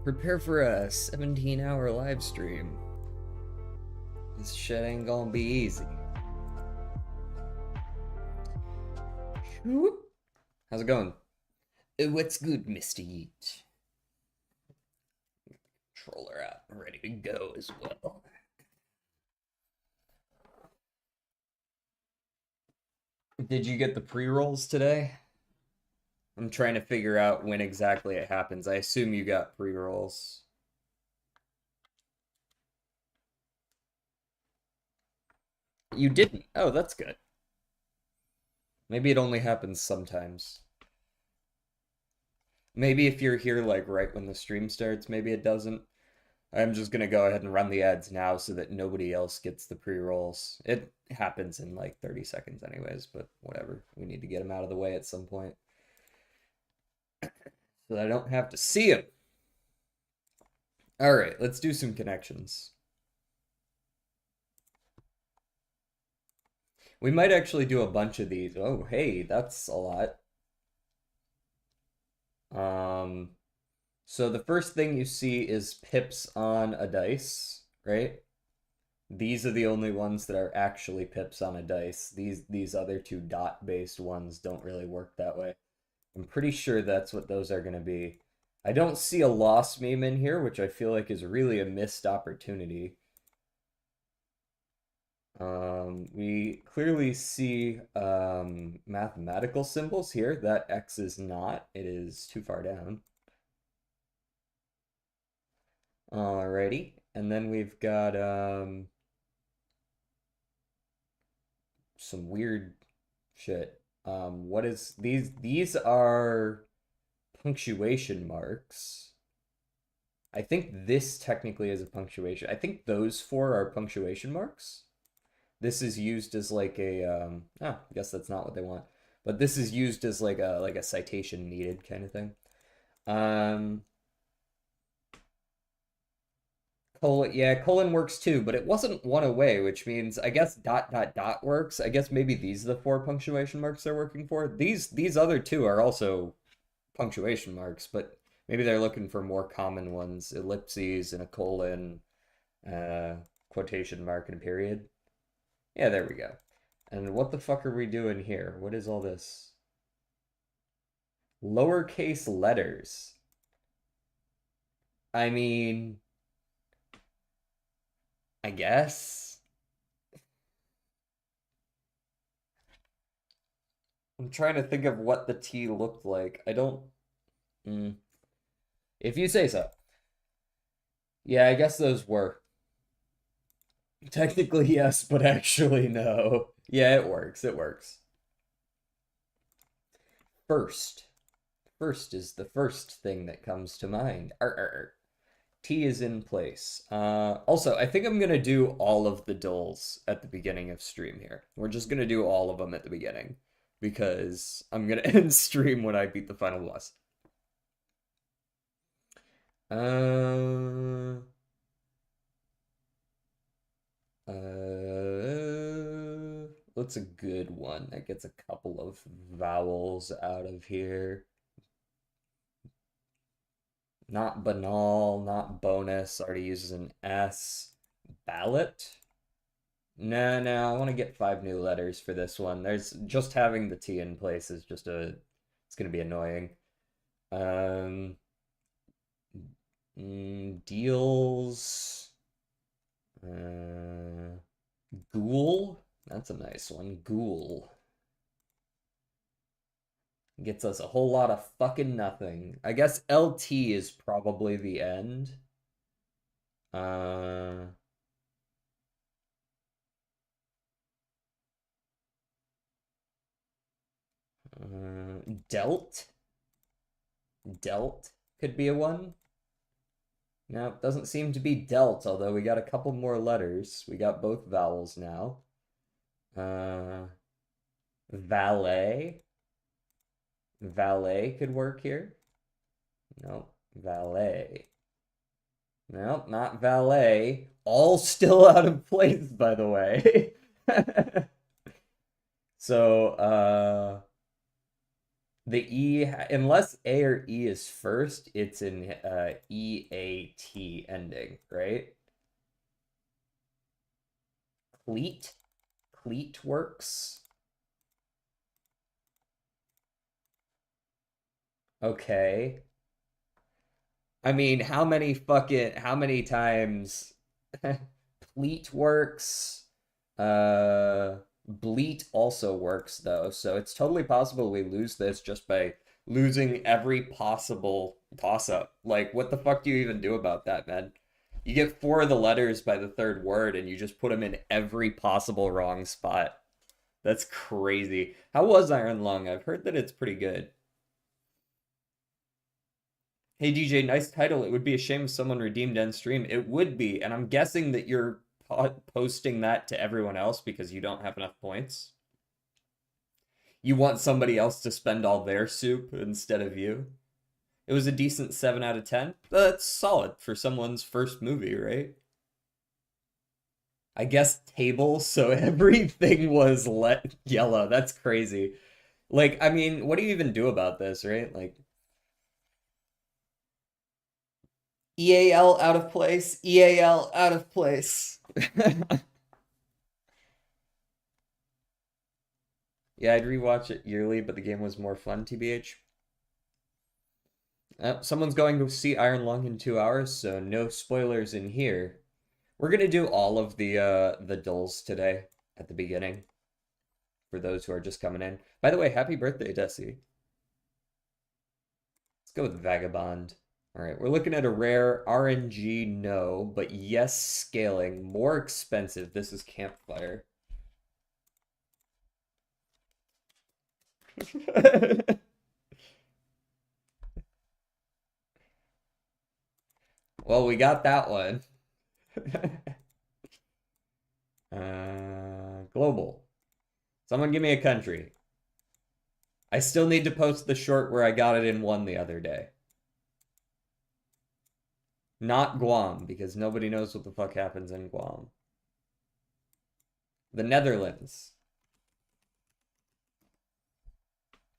Prepare for a 17-hour live stream. This shit ain't gonna be easy. How's it going? What's good, Mr. Yeet? Controller out, ready to go as well. Did you get the pre-rolls today? I'm trying to figure out when exactly it happens. I assume you got pre-rolls. You didn't? Oh, that's good. Maybe it only happens sometimes. Maybe if you're here like right when the stream starts, maybe it doesn't. I'm just gonna go ahead and run the ads now so that nobody else gets the pre-rolls. It happens in like 30 seconds anyways, but whatever. We need to get them out of the way at some point. So that I don't have to see them. All right, let's do some connections. We might actually do a bunch of these. Oh, hey, that's a lot. So the first thing you see is pips on a dice, right? These are the only ones that are actually pips on a dice. These other two dot-based ones don't really work that way. I'm pretty sure that's what those are going to be. I don't see a loss meme in here, which I feel like is really a missed opportunity. We clearly see mathematical symbols here. That X is not. It is too far down. Alrighty. And then we've got some weird shit. What is these? These are punctuation marks. I think this technically is a punctuation. I think those four are punctuation marks. This is used as like a I guess that's not what they want. But this is used as like a citation needed kind of thing. Colon, yeah, colon works too, but it wasn't one away, which means I guess dot dot dot works. I guess maybe these are the four punctuation marks they're working for. These other two are also punctuation marks, but maybe they're looking for more common ones, ellipses and a colon, quotation mark and a period. Yeah, there we go. And what the fuck are we doing here? What is all this? Lowercase letters. I mean, I guess. I'm trying to think of what the T looked like. I don't. If you say so. Yeah, I guess those were. Technically, yes, but actually, no. Yeah, it works. It works. First. First is the first thing that comes to mind. T is in place. Also, I think I'm going to do all of the dulls at the beginning of stream here. We're just going to do all of them at the beginning because I'm going to end stream when I beat the final boss. What's a good one that gets a couple of vowels out of here? Not banal, not bonus, already uses an S. Ballot? No, no, I want to get 5 new letters for this one. There's just having the T in place is just it's gonna be annoying. Deals. Ghoul? That's a nice one. Ghoul. Gets us a whole lot of fucking nothing. I guess LT is probably the end. Delt? Delt could be a one. No, it doesn't seem to be delt, although we got a couple more letters. We got both vowels now. Valet. Valet could work here. Nope, valet. Nope, not valet. All still out of place, by the way. So, The E, unless A or E is first, it's an EAT ending, right? Cleat? Cleat works? Okay. I mean, how many times Pleat works? Bleat also works though, so it's totally possible we lose this just by losing every possible toss-up. Like, what the fuck do you even do about that, man? You get four of the letters by the third word, and you just put them in every possible wrong spot. That's crazy. How was Iron Lung? I've heard that it's pretty good. Hey DJ, nice title. It would be a shame if someone redeemed end stream. It would be, and I'm guessing that you're posting that to everyone else because you don't have enough points. You want somebody else to spend all their soup instead of you. It was a decent 7 out of 10. That's solid for someone's first movie, right? I guess table, so everything was let yellow. That's crazy. Like, I mean, what do you even do about this, right? Like, EAL out of place, EAL out of place. Yeah, I'd rewatch it yearly, but the game was more fun, TBH. Someone's going to see Iron Lung in 2 hours, so no spoilers in here. We're gonna do all of the dulls today at the beginning for those who are just coming in. By the way, happy birthday, Desi. Let's go with Vagabond. All right, we're looking at a rare RNG, no, but yes, scaling. More expensive. This is Campfire. Well, we got that one. Global. Someone give me a country. I still need to post the short where I got it in one the other day. Not Guam, because nobody knows what the fuck happens in Guam. The Netherlands.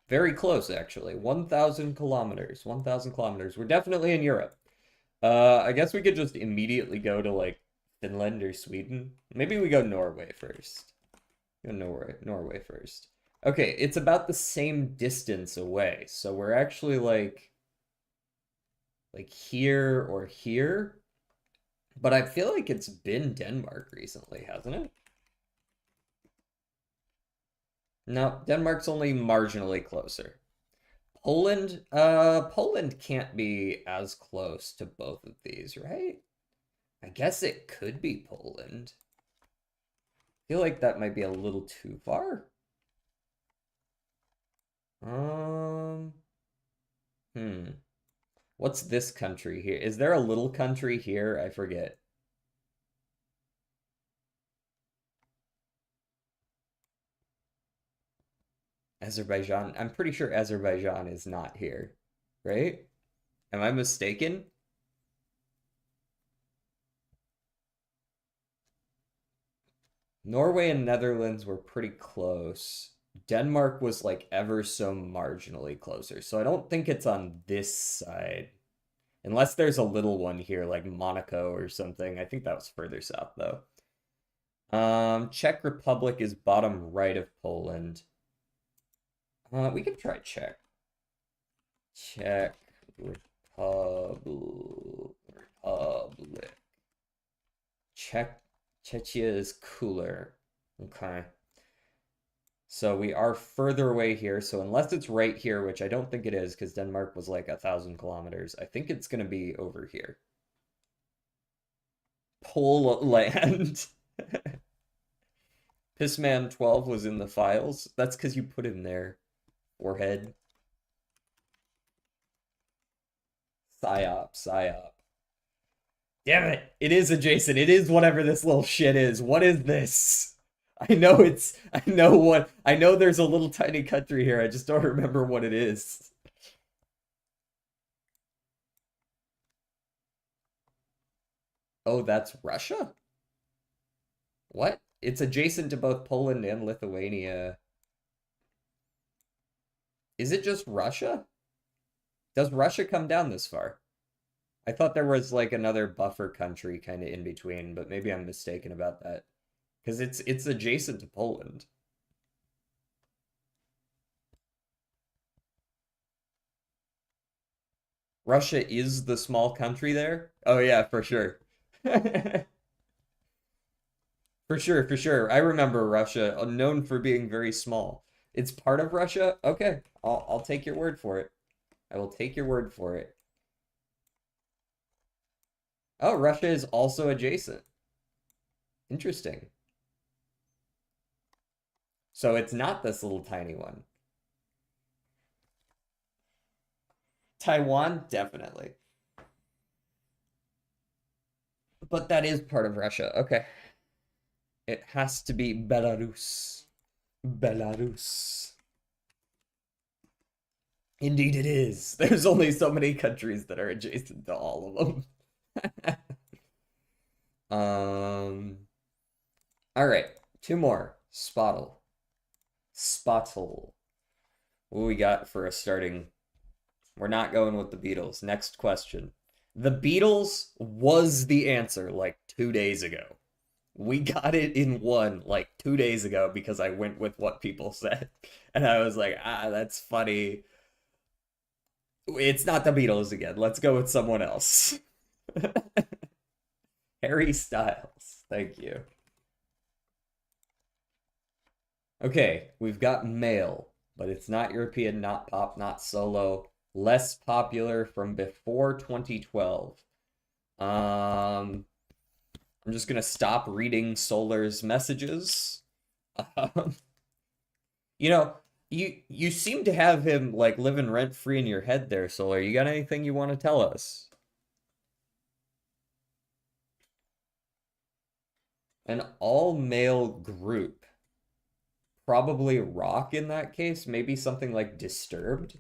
Very close, actually. 1,000 kilometers. 1,000 kilometers. We're definitely in Europe. I guess we could just immediately go to, like, Finland or Sweden. Maybe we go Norway first. Go Norway first. Okay, it's about the same distance away. So we're actually, like here or here. But I feel like it's been Denmark recently, hasn't it? No, Denmark's only marginally closer. Poland can't be as close to both of these, right? I guess it could be Poland. I feel like that might be a little too far. Um, hmm. What's this country here? Is there a little country here? I forget. Azerbaijan. I'm pretty sure Azerbaijan is not here, right? Am I mistaken? Norway and Netherlands were pretty close. Denmark was like ever so marginally closer. So I don't think it's on this side. Unless there's a little one here like Monaco or something. I think that was further south though. Czech Republic is bottom right of Poland. We could try Czech. Czech Republic. Czechia is cooler. Okay. So we are further away here. So unless it's right here, which I don't think it is, because Denmark was like 1,000 kilometers, I think it's gonna be over here. Poland. Pissman 12 was in the files. That's because you put him there. Forehead. Psyop, psyop. Damn it! It is adjacent. It is whatever this little shit is. What is this? I know what, I know there's a little tiny country here. I just don't remember what it is. Oh, that's Russia? What? It's adjacent to both Poland and Lithuania. Is it just Russia? Does Russia come down this far? I thought there was like another buffer country kind of in between, but maybe I'm mistaken about that. Because it's adjacent to Poland. Russia is the small country there? Oh yeah, for sure. For sure, for sure. I remember Russia, known for being very small. It's part of Russia? Okay, I'll take your word for it. I will take your word for it. Oh, Russia is also adjacent. Interesting. So it's not this little tiny one. Taiwan, definitely. But that is part of Russia. Okay. It has to be Belarus. Belarus. Indeed it is. There's only so many countries that are adjacent to all of them. All right, two more. Spottle. Spottle. What we got for a starting? We're not going with the Beatles. Next question. The Beatles was the answer like 2 days ago. We got it in one like 2 days ago because I went with what people said. And I was like, that's funny. It's not the Beatles again. Let's go with someone else. Harry Styles. Thank you. Okay, we've got male, but it's not European, not pop, not solo. Less popular from before 2012. I'm just gonna stop reading Solar's messages. Um, you know, you seem to have him like living rent free in your head there, Solar. You got anything you want to tell us? An all-male group. Probably rock in that case. Maybe something like Disturbed.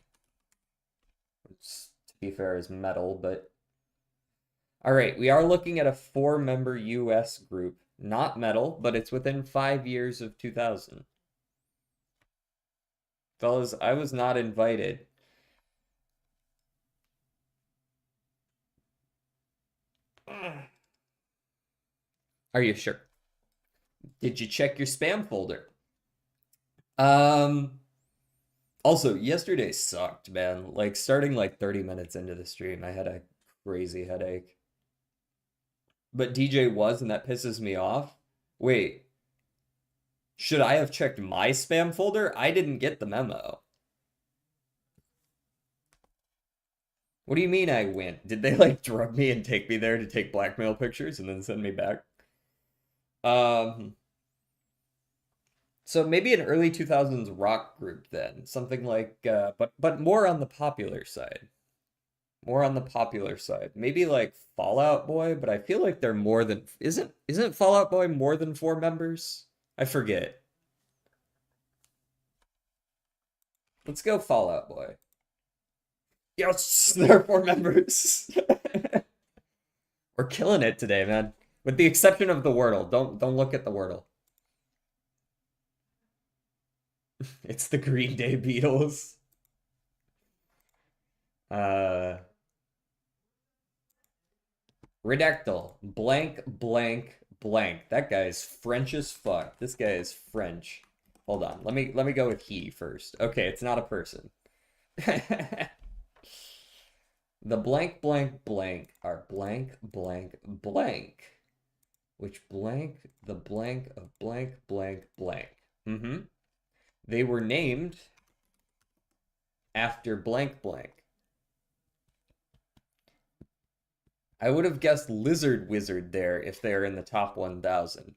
Which, to be fair, is metal, but all right, we are looking at a four-member US group. Not metal, but it's within 5 years of 2000. Fellas, I was not invited. Are you sure? Did you check your spam folder? Um, Also, yesterday sucked, man. Like starting like 30 minutes into the stream, I had a crazy headache. But DJ was, and that pisses me off. Wait, should I have checked my spam folder? I didn't get the memo. What do you mean I went? Did they like drug me and take me there to take blackmail pictures and then send me back? Um, so maybe an early 2000s rock group then, something like but more on the popular side. More on the popular side. Maybe like Fallout Boy, but I feel like they're more than isn't Fallout Boy more than four members? I forget. Let's go Fallout Boy. Yes, there are four members. We're killing it today, man. With the exception of the Wordle. Don't look at the Wordle. It's the Green Day Beatles. Uh Redactyl. Blank, blank, blank. That guy's French as fuck. This guy is French. Hold on. Let me go with he first. Okay, it's not a person. The blank, blank, blank are blank, blank, blank. Which blank, the blank of blank, blank, blank. Mm-hmm. They were named after blank, blank. I would have guessed Lizard Wizard there if they're in the top 1000.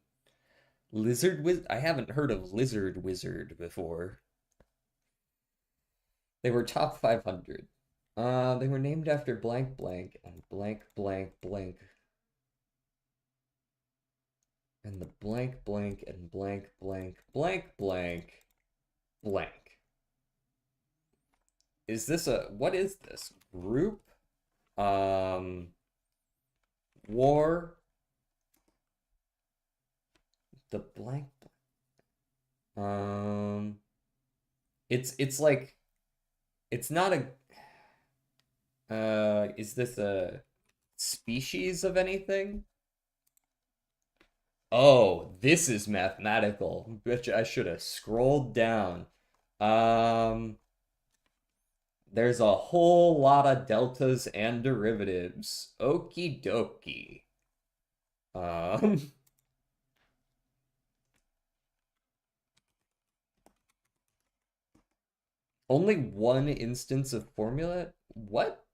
Lizard Wizard? I haven't heard of Lizard Wizard before. They were top 500. They were named after blank, blank, and blank, blank, blank. And the blank, blank, and blank, blank, blank, blank, blank. Is this what is this? Group? War? The blank, it's like It's not a is this a species of anything? Oh, this is mathematical. Which I should have scrolled down. Um, there's a whole lot of deltas and derivatives. Okie dokie. Um, only one instance of formula? What?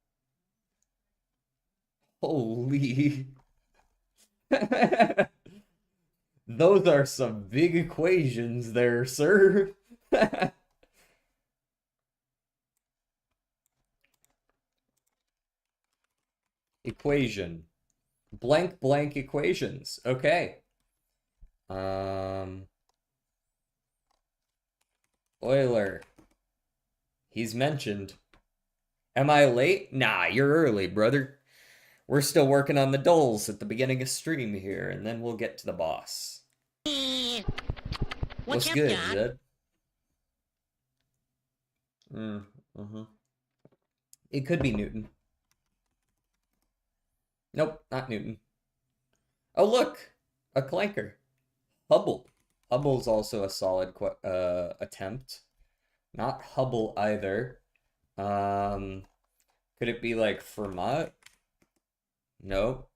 Holy. Those are some big equations there, sir. Equation. Blank blank equations. Okay. Um, Euler. He's mentioned. Am I late? Nah, you're early, brother. We're still working on the dulls at the beginning of stream here, and then we'll get to the boss. What's up, good, Dad? Zed? Mm-hmm. It could be Newton. Nope, not Newton. Oh, look! A clanker. Hubble. Hubble's also a solid attempt. Not Hubble either. Um, could it be like Fermat? Nope.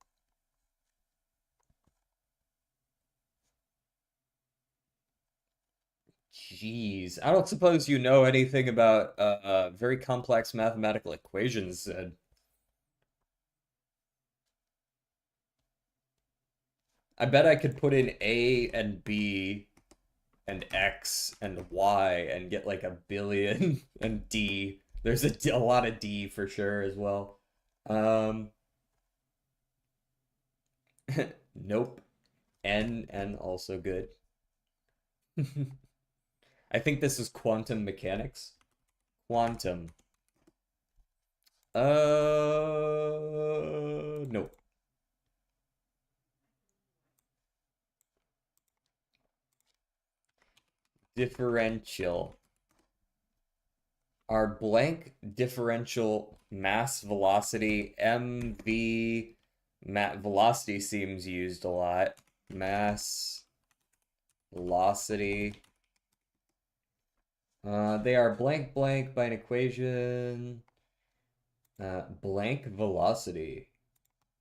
Jeez, I don't suppose you know anything about very complex mathematical equations. I bet I could put in A and B and X and Y and get like a billion and D. There's a lot of D for sure as well. Um, nope. N also good. I think this is quantum mechanics. Quantum. Nope. Differential. Our blank differential mass velocity mv velocity seems used a lot. Mass velocity. They are blank blank by an equation. Blank velocity.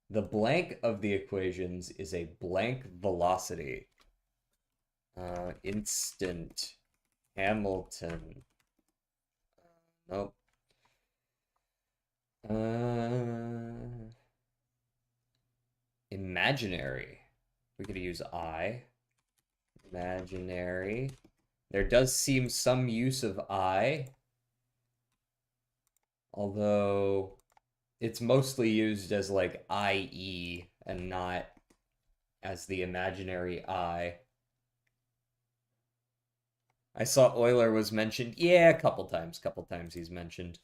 The blank of the equations is a blank velocity. Instant Hamilton. Nope. Imaginary. We could use I. Imaginary. There does seem some use of I, although it's mostly used as like IE and not as the imaginary I. I saw Euler was mentioned. Yeah, a couple times he's mentioned.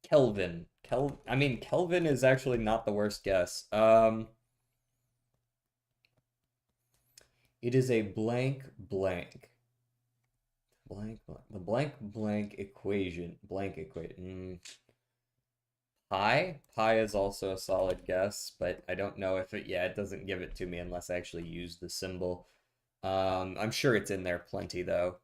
Kelvin. I mean, Kelvin is actually not the worst guess. It is a blank blank. The blank equation. Blank equation. Pi? Pi is also a solid guess, but I don't know if it, yeah, it doesn't give it to me unless I actually use the symbol. I'm sure it's in there plenty, though.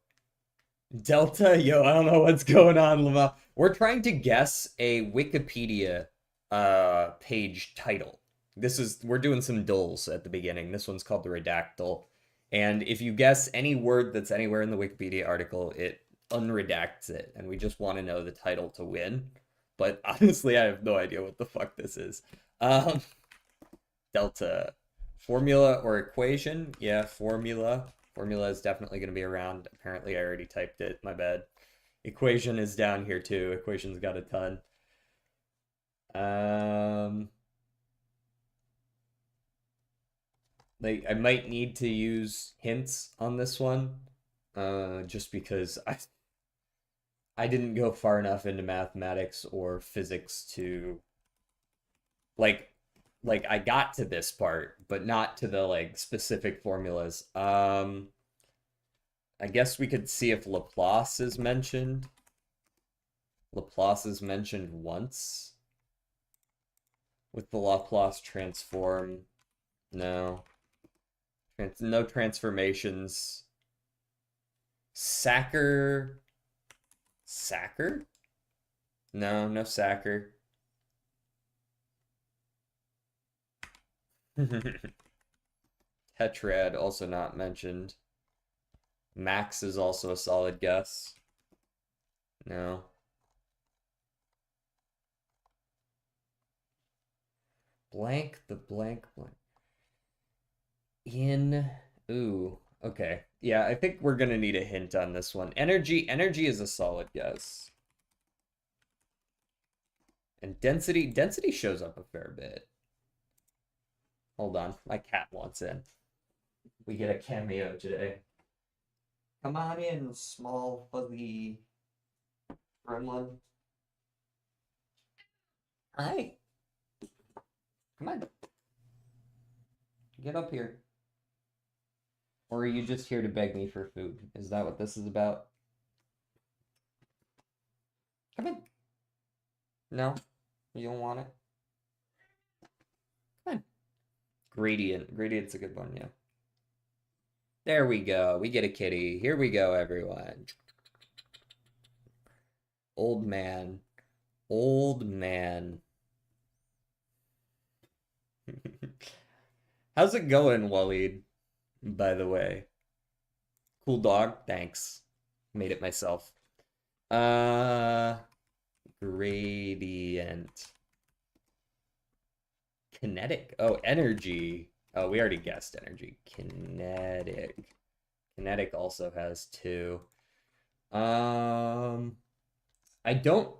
Delta? Yo, I don't know what's going on, Lama. We're trying to guess a Wikipedia page title. We're doing some dulls at the beginning. This one's called the redactyl. And if you guess any word that's anywhere in the Wikipedia article, it unredacts it. And we just want to know the title to win. But honestly, I have no idea what the fuck this is. Delta. Formula or equation? Yeah, formula. Formula is definitely going to be around. Apparently, I already typed it. My bad. Equation is down here too. Equation's got a ton. Like I might need to use hints on this one, just because I didn't go far enough into mathematics or physics to like I got to this part, but not to the like specific formulas. I guess we could see if Laplace is mentioned. Laplace is mentioned once with the Laplace transform. No. No transformations. Sacker. Sacker? No, no sacker. Tetrad also not mentioned. Max is also a solid guess. No. Blank, the blank, blank. In. Ooh. Okay. Yeah, I think we're gonna need a hint on this one. Energy is a solid guess. And density shows up a fair bit. Hold on, my cat wants in. We get a cameo today. Come on in, small, fuzzy gremlin. Hi. Come on. Get up here. Or are you just here to beg me for food? Is that what this is about? Come in. No? You don't want it? Come on. Gradient. Gradient's a good one, yeah. There we go. We get a kitty. Here we go, everyone. Old man. Old man. How's it going, Waleed? By the way. Cool dog. Thanks. Made it myself. Gradient. Kinetic. Oh, energy. Oh, we already guessed energy. Kinetic. Kinetic also has two. I don't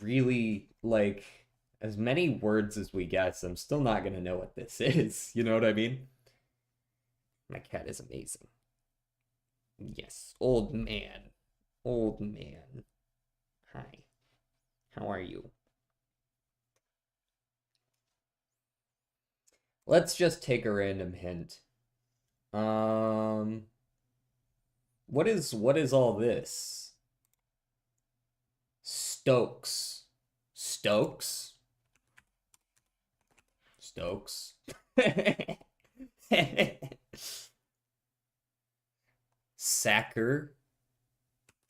really like as many words as we guess. I'm still not gonna know what this is. You know what I mean? My cat is amazing. Yes, old man. Old man. Hi. How are you? Let's just take a random hint. What is all this? Stokes. Stokes? Stokes. Sacker.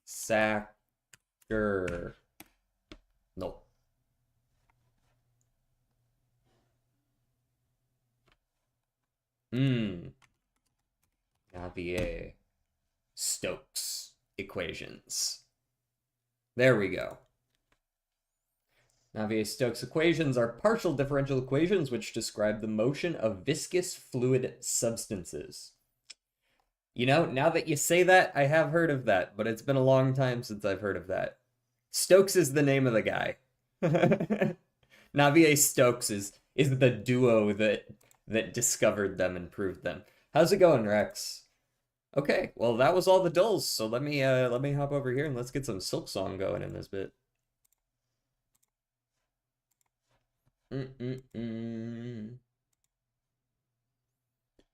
Sacker. No. Navier. Stokes equations. There we go. Navier-Stokes equations are partial differential equations which describe the motion of viscous fluid substances. You know, now that you say that, I have heard of that, but it's been a long time since I've heard of that. Stokes is the name of the guy. Navier-Stokes is the duo that discovered them and proved them. How's it going, Rex? Okay, well that was all the dulls, so let me hop over here and let's get some Silksong going in this bit.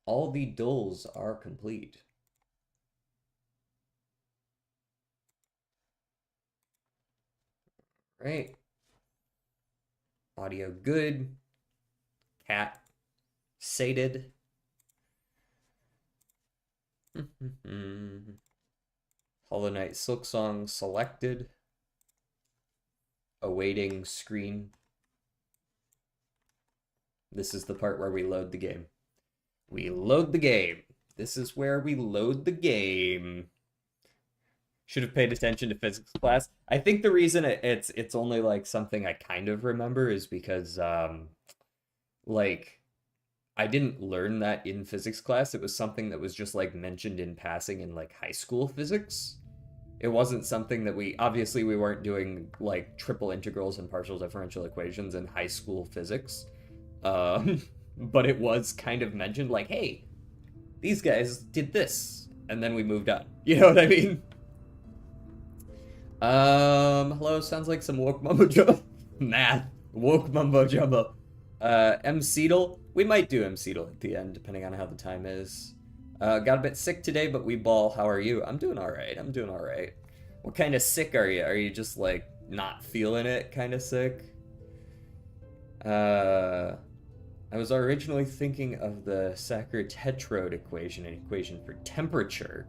All the dulls are complete. Right. Audio good. Cat sated. Hollow Knight Silksong selected. Awaiting screen. This is the part where we load the game. We load the game. This is where we load the game. Should have paid attention to physics class. I think the reason it's only like something I kind of remember is because like I didn't learn that in physics class. It was something that was just like mentioned in passing in like high school physics. It wasn't something that we weren't doing like triple integrals and partial differential equations in high school physics. But it was kind of mentioned like, hey, these guys did this, and then we moved on. You know what I mean? Hello, sounds like some woke mumbo jumbo. Math. Woke mumbo jumbo. M. Seedle. We might do M. Seedle at the end, depending on how the time is. Got a bit sick today, but we ball. How are you? I'm doing alright. I'm doing alright. What kind of sick are you? Are you just, like, not feeling it kind of sick. I was originally thinking of the Sackur-Tetrode equation, an equation for temperature,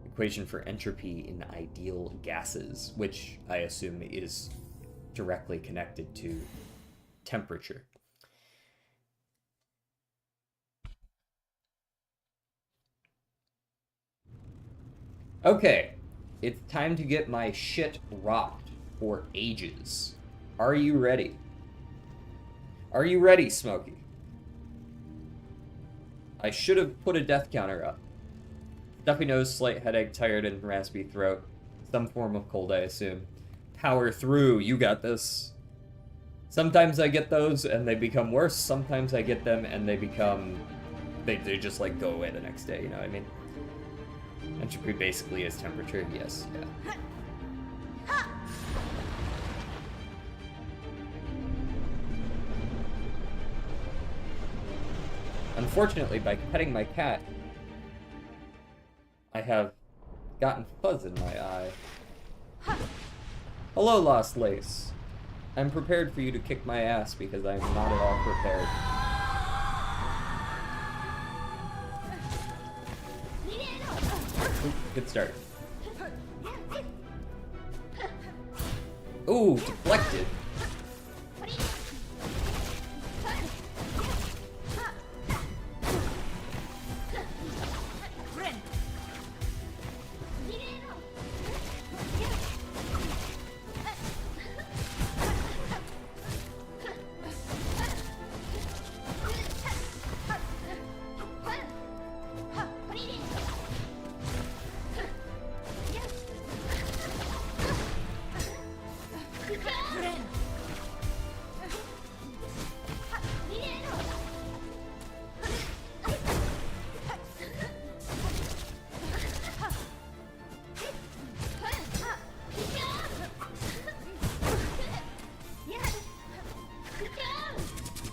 equation for entropy in ideal gases, which I assume is directly connected to temperature. Okay, it's time to get my shit rocked for ages. Are you ready? Are you ready, Smokey? I should have put a death counter up. Stuffy nose, slight headache, tired and raspy throat. Some form of cold, I assume. Power through, you got this. Sometimes I get those and they become worse. Sometimes I get them and they become... They just like go away the next day, you know what I mean? Entropy basically is temperature, yes, yeah. Unfortunately, by petting my cat, I have gotten fuzz in my eye. Hello, Lost Lace. I'm prepared for you to kick my ass because I'm not at all prepared. Ooh, good start. Ooh, deflected.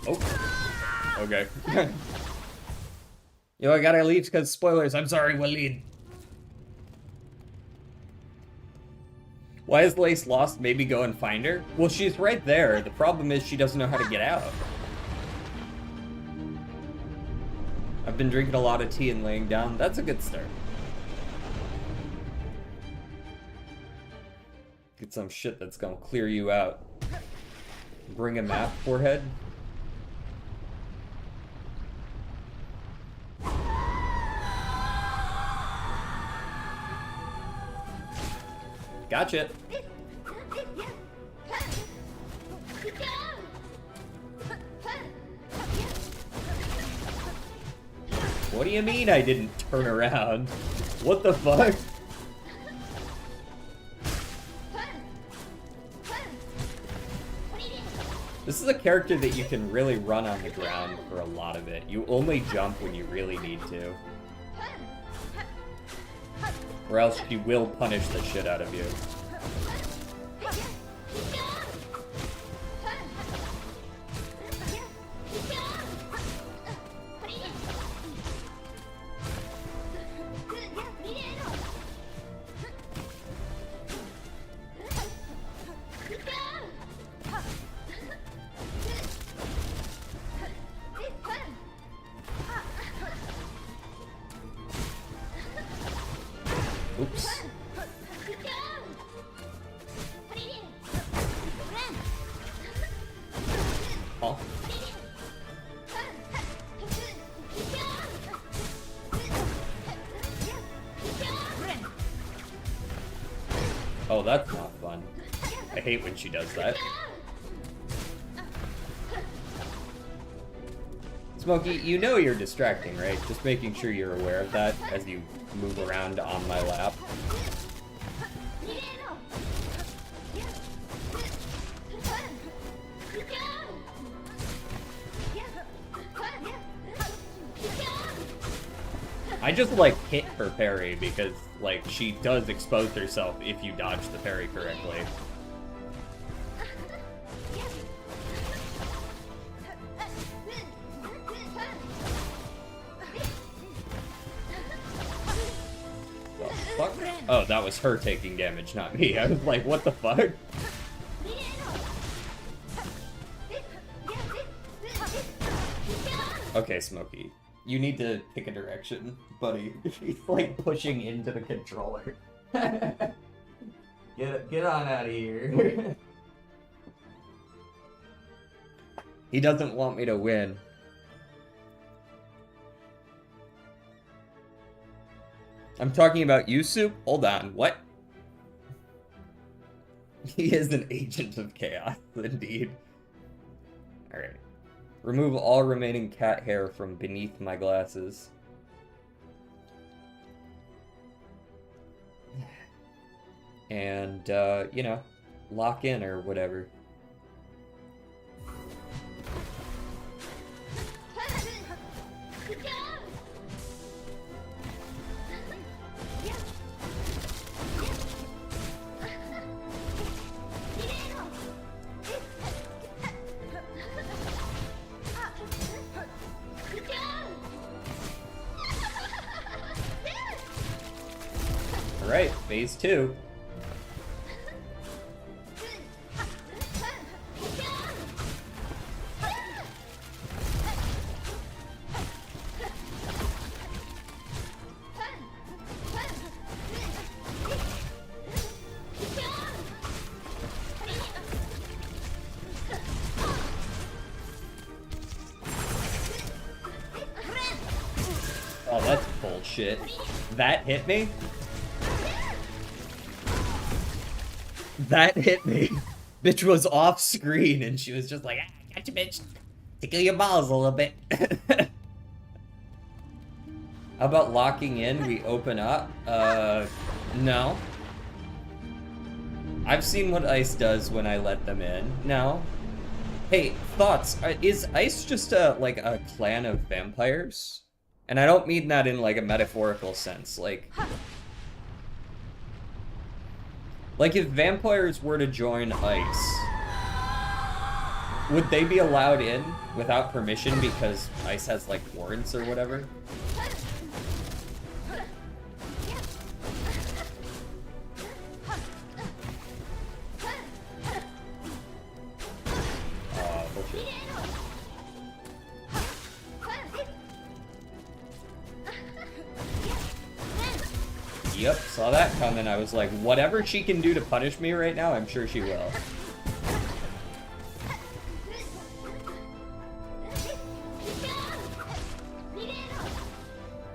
Oh. Okay. Yo, I gotta leave because spoilers. I'm sorry, Waleed. Why is Lace lost? Maybe go and find her? Well, she's right there. The problem is she doesn't know how to get out. I've been drinking a lot of tea and laying down. That's a good start. Get some shit that's gonna clear you out. Bring a map, forehead. Gotcha. What do you mean I didn't turn around? What the fuck? This is a character that you can really run on the ground for a lot of it. You only jump when you really need to. Or else she will punish the shit out of you. Oops. Huh? Oh, that's not fun. I hate when she does that. Smokey, you know you're distracting, right? Just making sure you're aware of that as you move around on my lap. I just, like, hit her parry because, like, she does expose herself if you dodge the parry correctly. The fuck? Oh, that was her taking damage, not me. I was like, what the fuck? Okay, Smokey. You need to pick a direction, buddy. He's like pushing into the controller. Get on out of here. He doesn't want me to win. I'm talking about you, Soup? Hold on, what? He is an agent of chaos, indeed. Alright. Remove all remaining cat hair from beneath my glasses. And, you know, lock in or whatever. Alright, phase 2. Oh, that's bullshit. That hit me? That hit me. Bitch was off screen and she was just like, ah, gotcha, bitch. Tickle your balls a little bit. How about locking in? We open up? No. I've seen what Ice does when I let them in. No. Hey, thoughts. Is Ice just like a clan of vampires? And I don't mean that in like a metaphorical sense. Like if vampires were to join Ice, would they be allowed in without permission because Ice has like warrants or whatever? Bullshit. Yep, saw that coming. I was like, whatever she can do to punish me right now, I'm sure she will.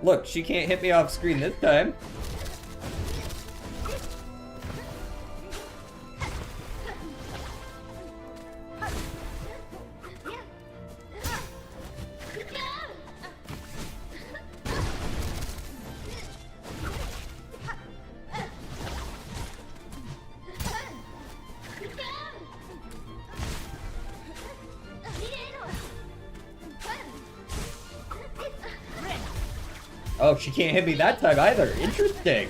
Look, she can't hit me off screen this time. Oh, she can't hit me that time either. Interesting.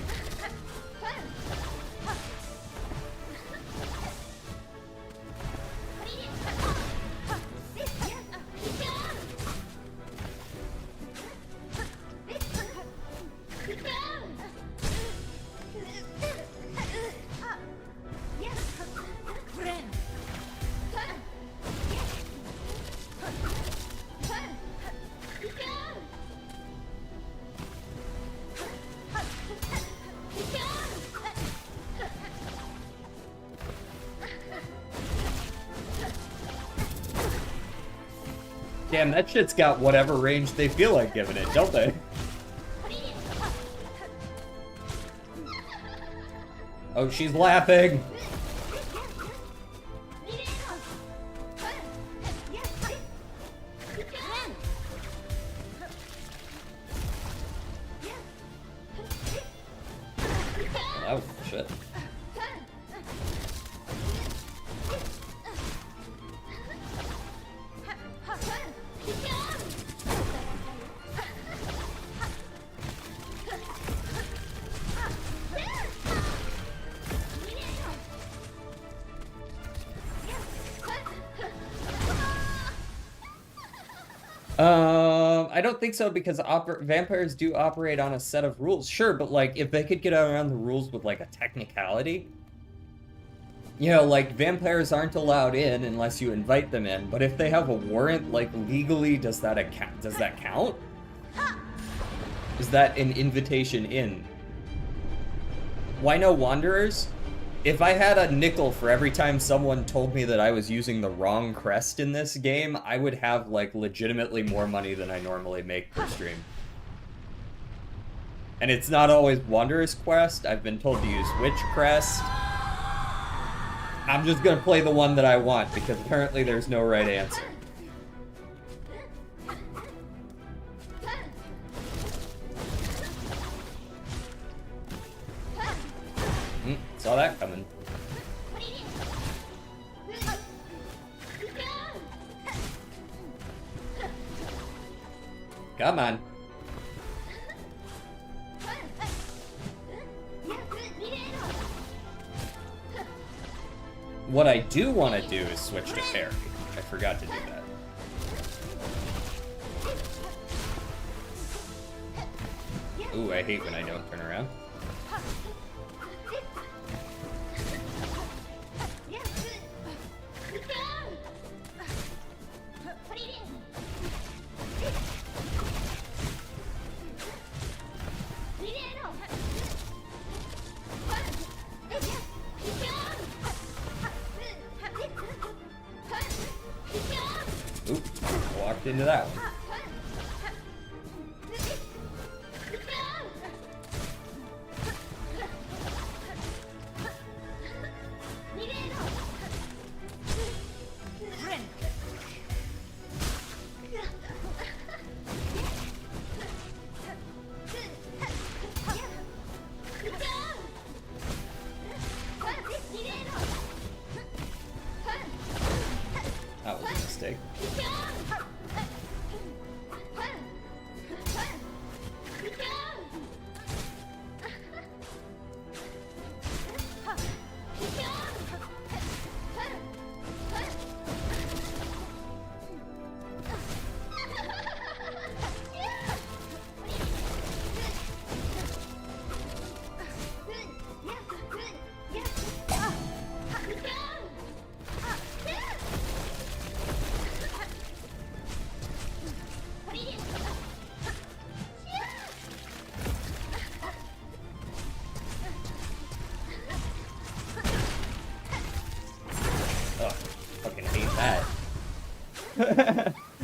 Damn, that shit's got whatever range they feel like giving it, don't they? Oh, she's laughing. Oh, shit. I don't think so because vampires do operate on a set of rules. Sure, but like if they could get around the rules with like a technicality. You know, like, vampires aren't allowed in unless you invite them in, but if they have a warrant, like, legally, does that count? Is that an invitation in? Why no wanderers? If I had a nickel for every time someone told me that I was using the wrong crest in this game, I would have, like, legitimately more money than I normally make per stream. And it's not always Wanderer's Quest. I've been told to use Witch Crest. I'm just gonna play the one that I want, because apparently there's no right answer. Saw that coming. Come on. What I do want to do is switch to parry. I forgot to do that. Ooh, I hate when I don't turn around. Oop, walked into that one. That was a mistake.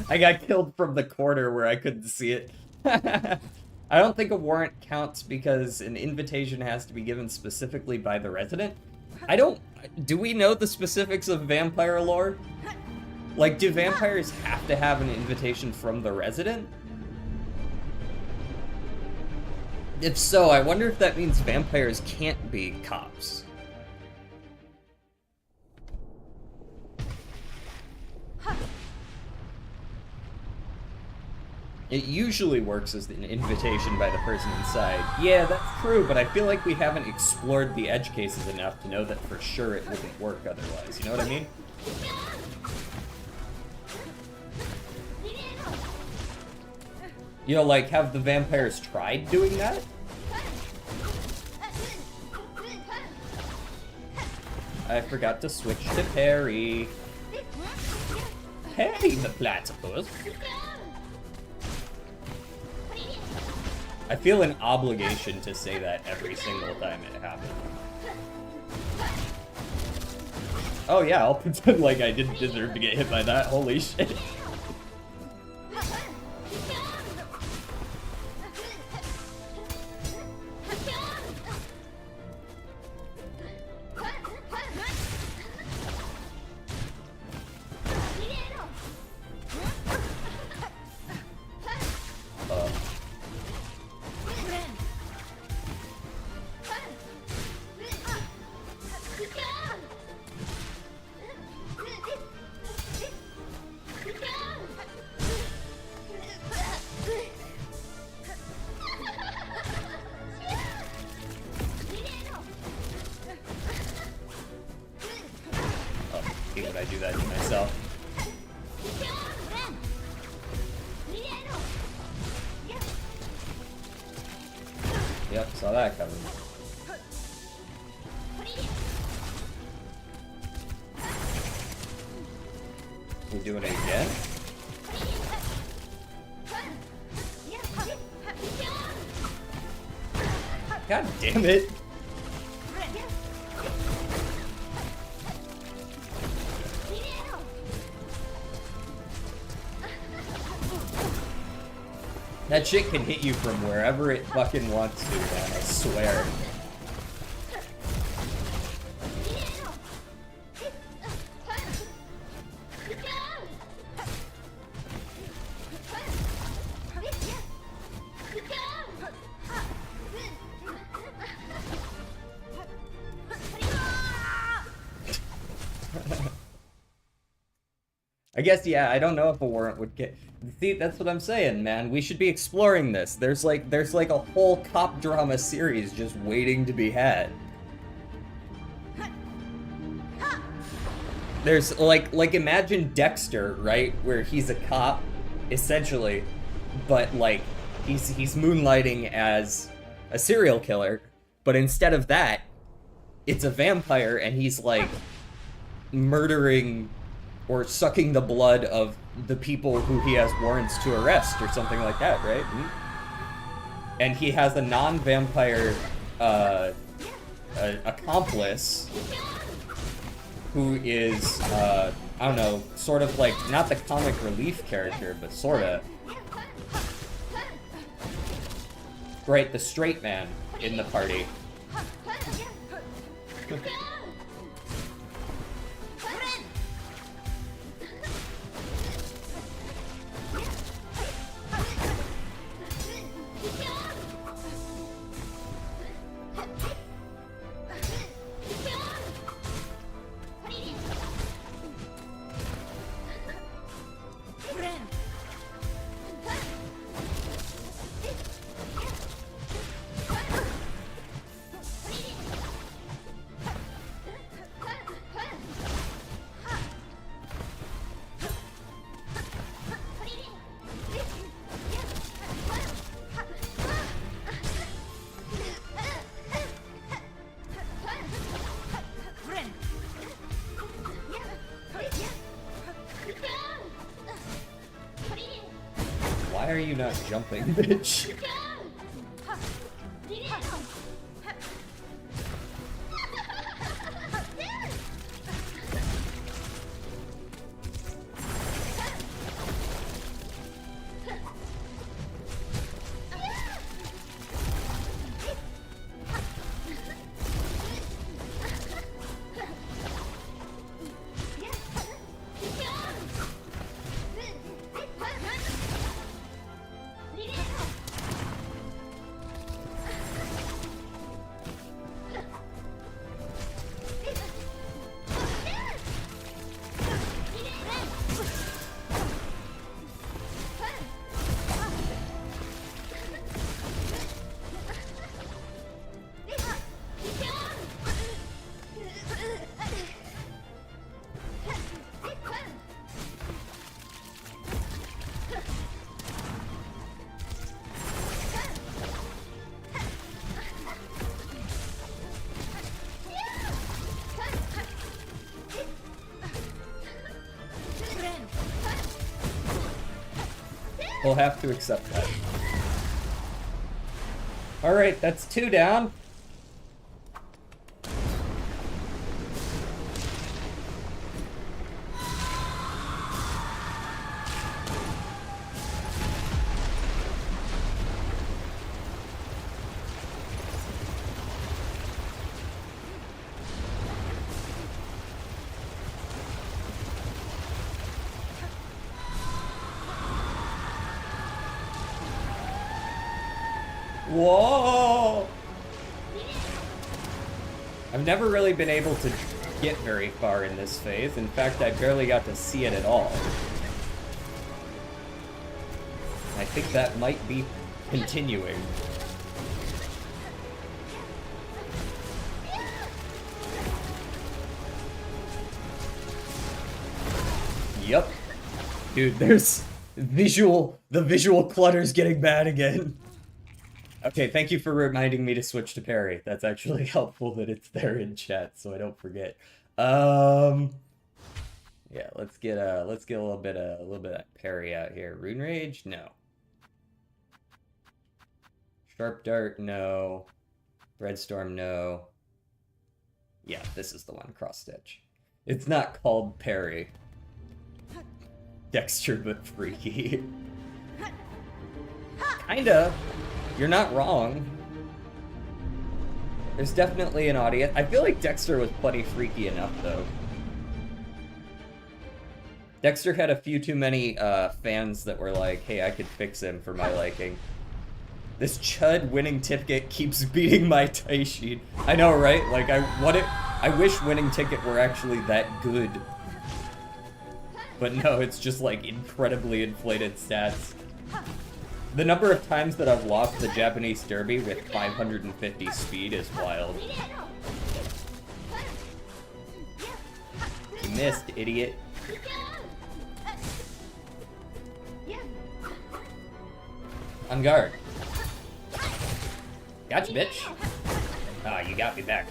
I got killed from the corner where I couldn't see it. I don't think a warrant counts because an invitation has to be given specifically by the resident. Do we know the specifics of vampire lore? Like, do vampires have to have an invitation from the resident? If so, I wonder if that means vampires can't be cops. It usually works as an invitation by the person inside. Yeah, that's true, but I feel like we haven't explored the edge cases enough to know that for sure it wouldn't work otherwise. You know what I mean? You know, like, have the vampires tried doing that? I forgot to switch to parry. Parry the platypus. I feel an obligation to say that every single time it happens. Oh yeah, I'll pretend like I didn't deserve to get hit by that. Holy shit. Would I do that to myself? Yep, saw that coming. We're doing it again? God damn it. That shit can hit you from wherever it fucking wants to, man, I swear. I guess, yeah, I don't know if a warrant would get... See, that's what I'm saying, man. We should be exploring this. There's like a whole cop drama series just waiting to be had. There's, like imagine Dexter, right? Where he's a cop, essentially, but, like, he's moonlighting as a serial killer, but instead of that, it's a vampire, and he's, like, murdering or sucking the blood of the people who he has warrants to arrest or something like that, right? And he has a non-vampire accomplice who is, I don't know, sort of like, not the comic relief character, but sorta. Right, the straight man in the party. Why are you not jumping, bitch? We'll have to accept that. Alright, that's 2 down. Whoa! I've never really been able to get very far in this phase. In fact, I barely got to see it at all. I think that might be continuing. Yep. Dude, there's the visual clutter's getting bad again. Okay, thank you for reminding me to switch to parry. That's actually helpful that it's there in chat, so I don't forget. Yeah, let's get a little bit of parry out here. Rune Rage? No. Sharp Dart? No. Red Storm? No. Yeah, this is the one. Cross Stitch. It's not called parry. Dexter but freaky. Kinda. You're not wrong. There's definitely an audience. I feel like Dexter was plenty freaky enough, though. Dexter had a few too many fans that were like, hey, I could fix him for my liking. This chud winning ticket keeps beating my Taishin. I know, right? Like, I wish winning ticket were actually that good. But no, it's just like incredibly inflated stats. The number of times that I've lost the Japanese Derby with 550 speed is wild. You missed, idiot. On guard. Gotcha, bitch. Ah, you got me back.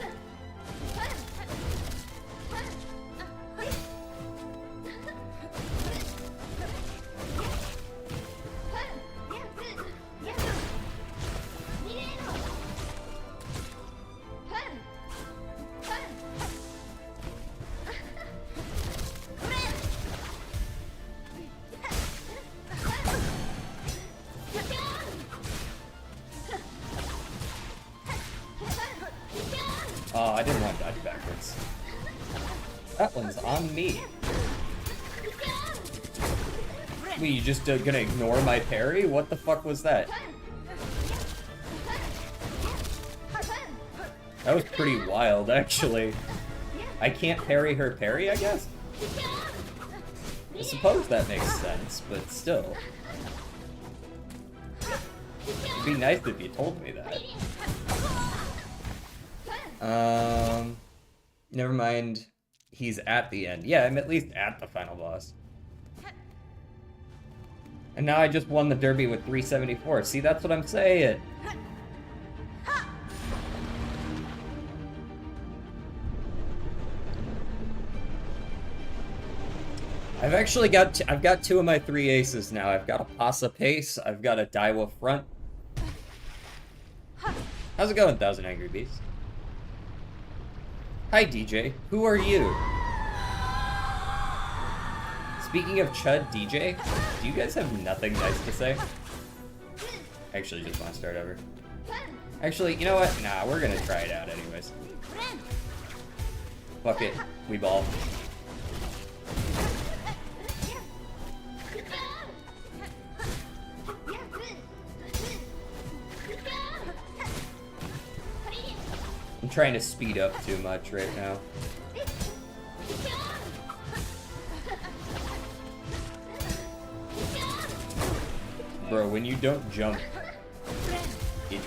Oh, I didn't want to dodge backwards. That one's on me. Wait, you just gonna ignore my parry? What the fuck was that? That was pretty wild, actually. I can't parry her parry, I guess? I suppose that makes sense, but still. It'd be nice if you told me that. Never mind. He's at the end. Yeah, I'm at least at the final boss. And now I just won the Derby with 374. See, that's what I'm saying. I've got two of my three aces now. I've got a Pasa Pace. I've got a Daiwa Front. How's it going, 1,000 Angry Beasts? Hi, DJ. Who are you? Speaking of Chud DJ, do you guys have nothing nice to say? I actually just want to start over. Actually, you know what? Nah, we're gonna try it out anyways. Fuck it. We ball. I'm trying to speed up too much right now. Bro, when you don't jump, it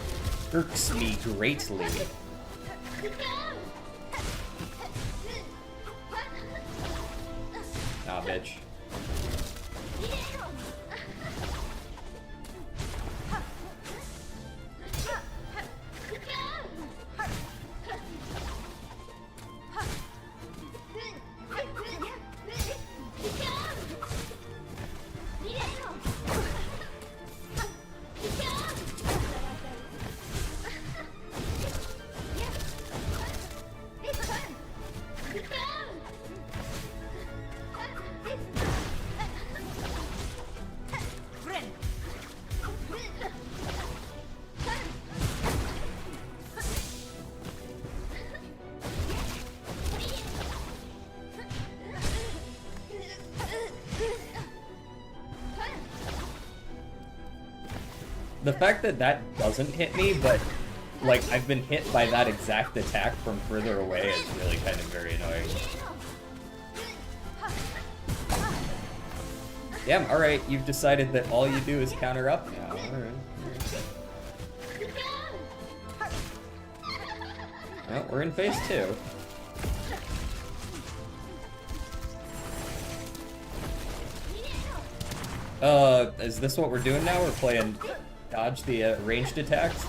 irks me greatly. Nah, bitch. The fact that that doesn't hit me, but, like, I've been hit by that exact attack from further away is really kind of very annoying. Damn, alright, you've decided that all you do is counter up now. Alright. Well, we're in phase 2. Is this what we're doing now? We're playing dodge the ranged attacks?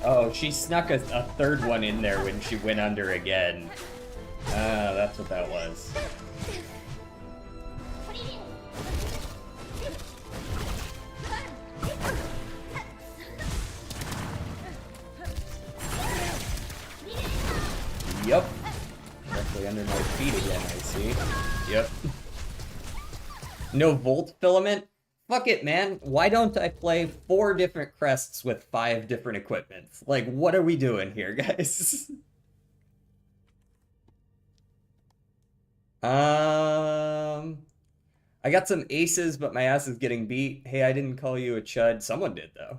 Oh, she snuck a third one in there when she went under again. Ah, that's what that was. Yup. Directly under my feet again, I see. Yep. No Volt Filament? Fuck it, man. Why don't I play 4 different crests with 5 different equipments? Like, what are we doing here, guys? I got some aces, but my ass is getting beat. Hey, I didn't call you a chud. Someone did, though.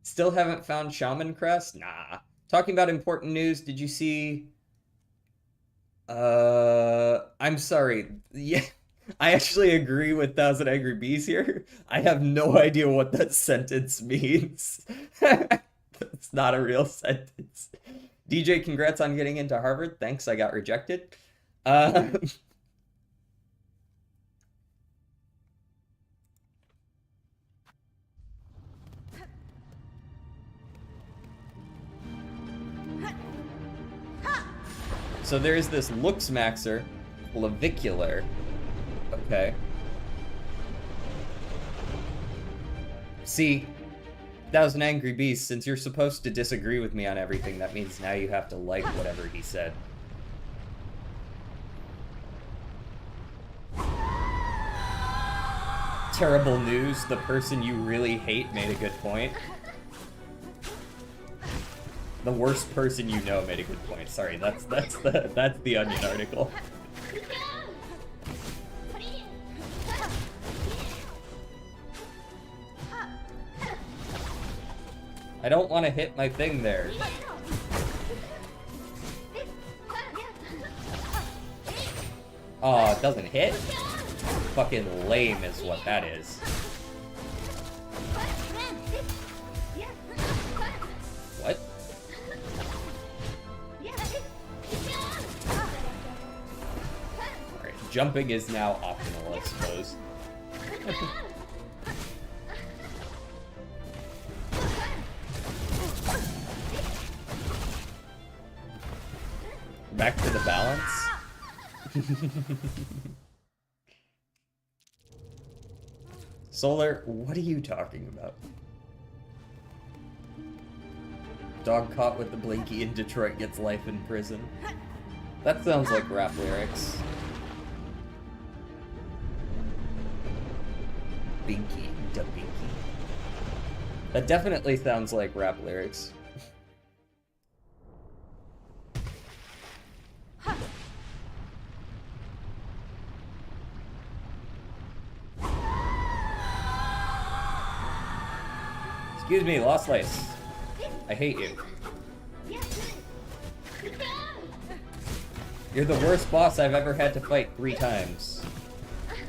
Still haven't found Shaman Crest? Nah. Talking about important news, did you see... I'm sorry. Yeah, I actually agree with Thousand Angry Bees here. I have no idea what that sentence means. That's not a real sentence. DJ, congrats on getting into Harvard. Thanks, I got rejected. So there's this Lux Maxer, Clavicular. Okay. See, Thousand Angry Beasts, since you're supposed to disagree with me on everything, that means now you have to like whatever he said. Terrible news, the person you really hate made a good point. The worst person you know made a good point. Sorry, that's the Onion article. I don't want to hit my thing there. Oh, it doesn't hit? Fucking lame is what that is. What? Alright, jumping is now optional, I suppose. Back to the balance. Solar, what are you talking about? Dog caught with the blinky in Detroit gets life in prison. That sounds like rap lyrics. Binky, da binky. That definitely sounds like rap lyrics. Excuse me, Lost Lace. I hate you. You're the worst boss I've ever had to fight 3 times.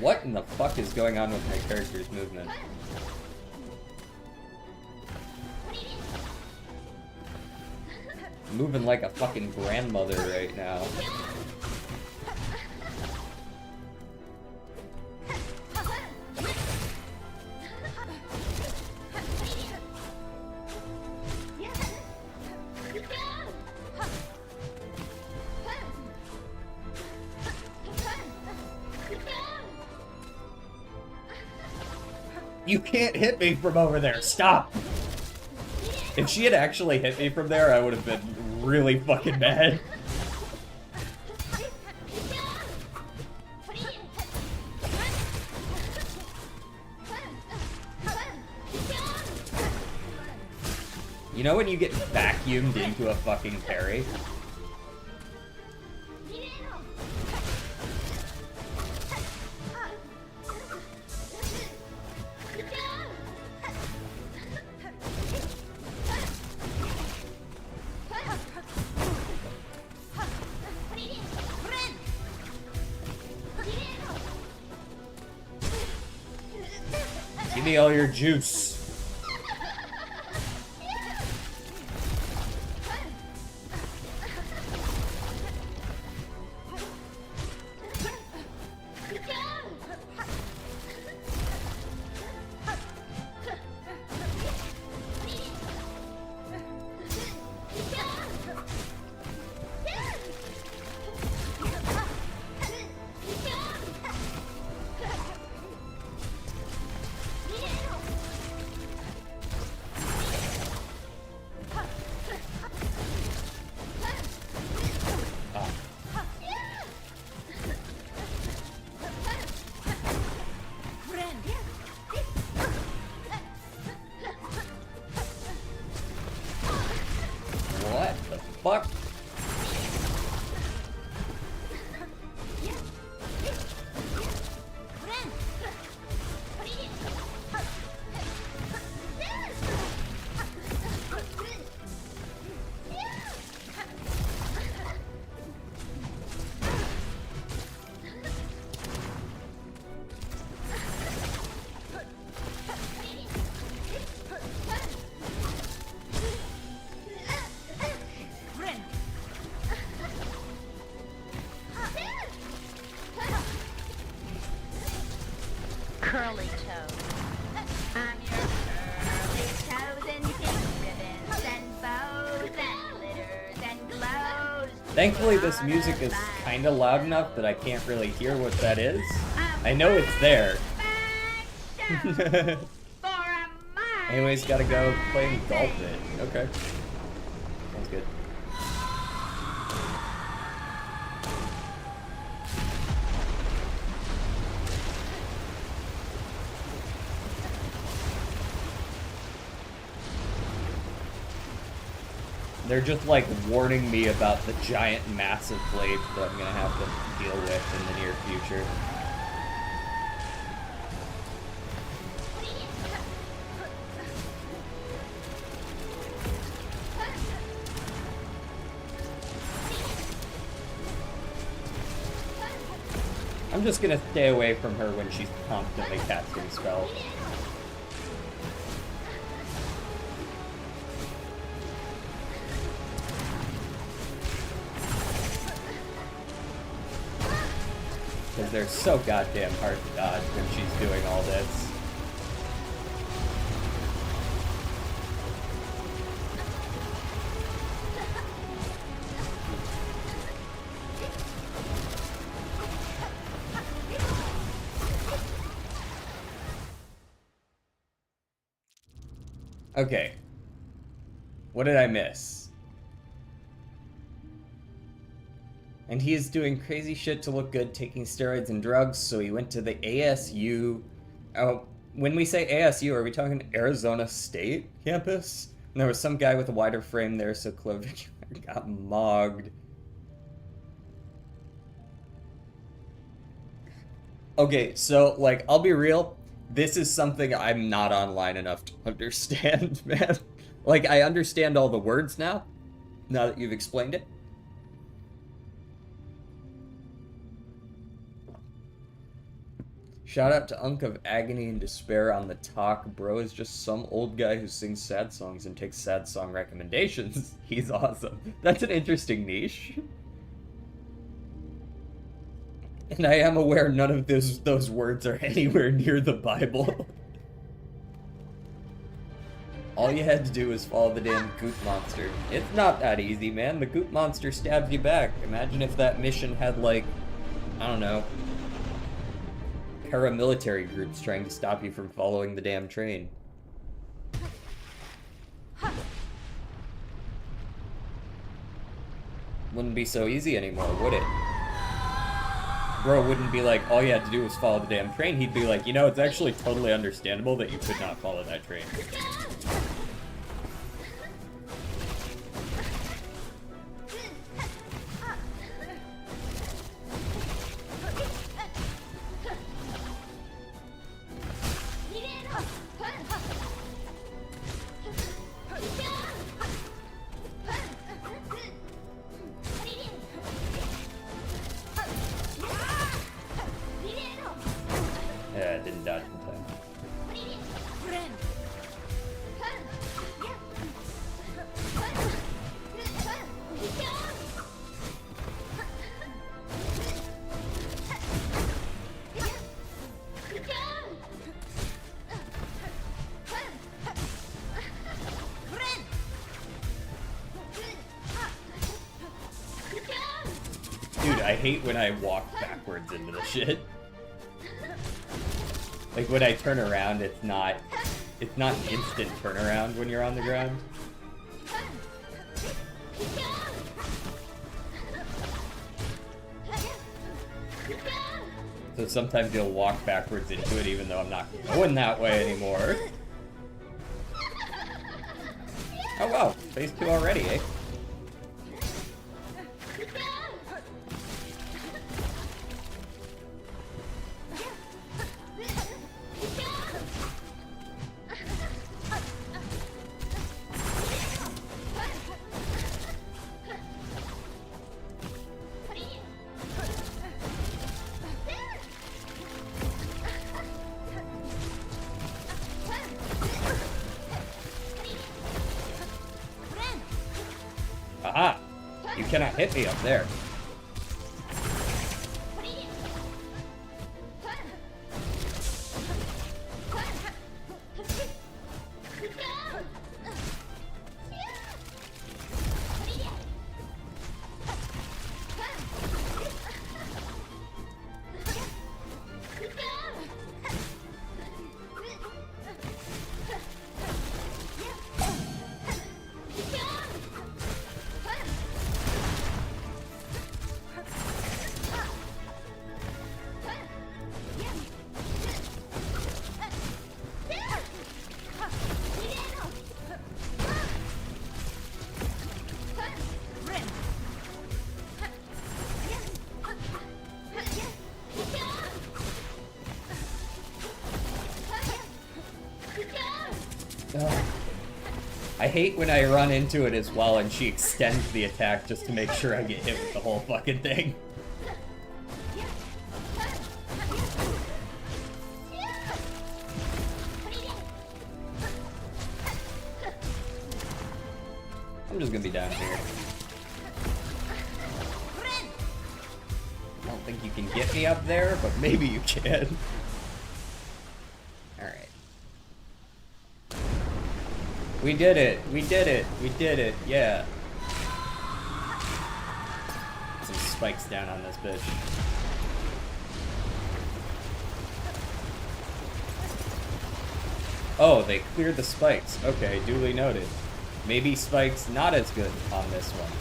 What in the fuck is going on with my character's movement? I'm moving like a fucking grandmother right now. You can't hit me from over there. Stop! If she had actually hit me from there, I would have been really fucking mad. You know when you get vacuumed into a fucking parry? Give me all your juice. fuck? Curly toes. I'm your curly toes and pink ribbons and bows and glitters and glows. Thankfully, this music is kind of loud enough that I can't really hear what that is. I know it's there. Anyways, gotta go play golf it. Okay. Sounds good. They're just like warning me about the giant massive blade that I'm gonna have to deal with in the near future. I'm just gonna stay away from her when she's constantly casting spells. Because they're so goddamn hard to dodge when she's doing all this. Okay. What did I miss? And he is doing crazy shit to look good, taking steroids and drugs, so he went to the ASU. Oh, when we say ASU, are we talking Arizona State campus? And there was some guy with a wider frame there, so Clovis got mogged. Okay, so, like, I'll be real. This is something I'm not online enough to understand, man. Like, I understand all the words now that you've explained it. Shout out to Unk of Agony and Despair on the talk. Bro is just some old guy who sings sad songs and takes sad song recommendations. He's awesome. That's an interesting niche. And I am aware none of those words are anywhere near the Bible. All you had to do was follow the damn goot monster. It's not that easy, man. The goot monster stabs you back. Imagine if that mission had, like, I don't know, paramilitary groups trying to stop you from following the damn train. Wouldn't be so easy anymore, would it? Bro wouldn't be like, all you had to do was follow the damn train. He'd be like, you know, it's actually totally understandable that you could not follow that train. Yeah, it didn't dodge in time. Dude, I hate when I walk backwards into the shit. Like, when I turn around, it's not an instant turnaround when you're on the ground. So sometimes you'll walk backwards into it even though I'm not going that way anymore. Oh wow, phase 2 already, eh? cannot hit me up there. I hate when I run into it as well and she extends the attack just to make sure I get hit with the whole fucking thing. I'm just gonna be down here. I don't think you can get me up there, but maybe you can. Alright. We did it! We did it! We did it! Yeah! Some spikes down on this bitch. Oh, they cleared the spikes. Okay, duly noted. Maybe spikes not as good on this one.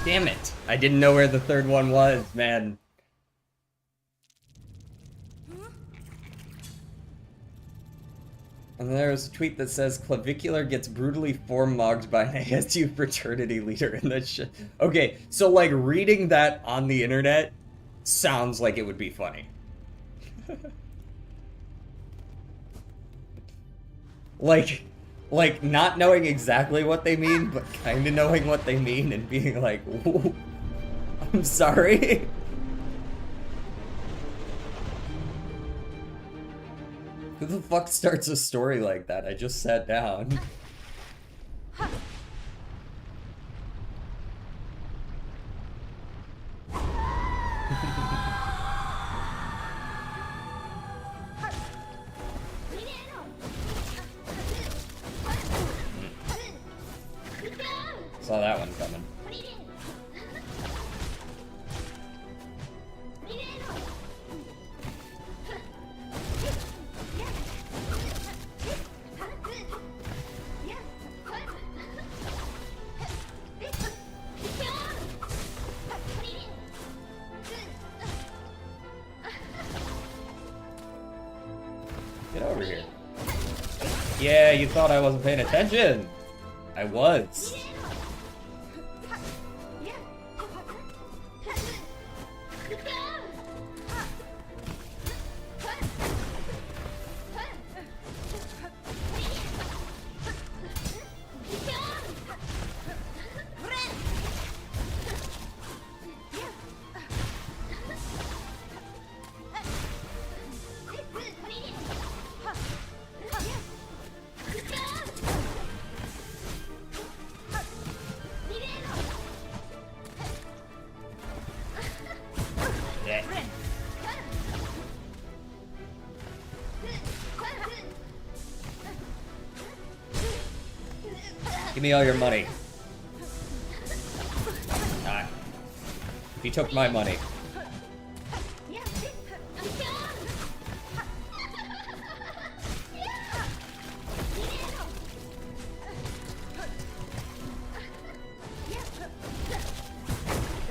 Damn it! I didn't know where the third one was, man. And there's a tweet that says, Clavicular gets brutally form-mogged by an ASU fraternity leader in that shit. Okay, so like reading that on the internet sounds like it would be funny. Like not knowing exactly what they mean, but kind of knowing what they mean and being like, ooh, I'm sorry. Who the fuck starts a story like that? I just sat down. Saw that one coming. Get over here. Yeah, you thought I wasn't paying attention. I was. Give me all your money. Ah. He took my money.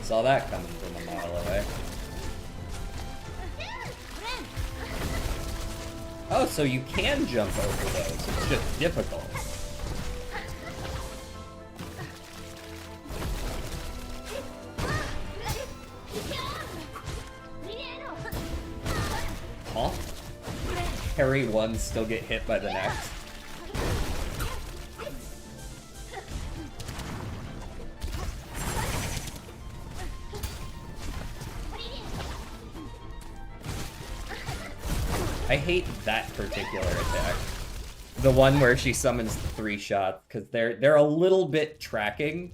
Saw that coming from a mile away. Oh, so you can jump over those. It's just difficult. Huh? Carry one, still get hit by the next. I hate that particular attack. The one where she summons 3 shots, because they're a little bit tracking.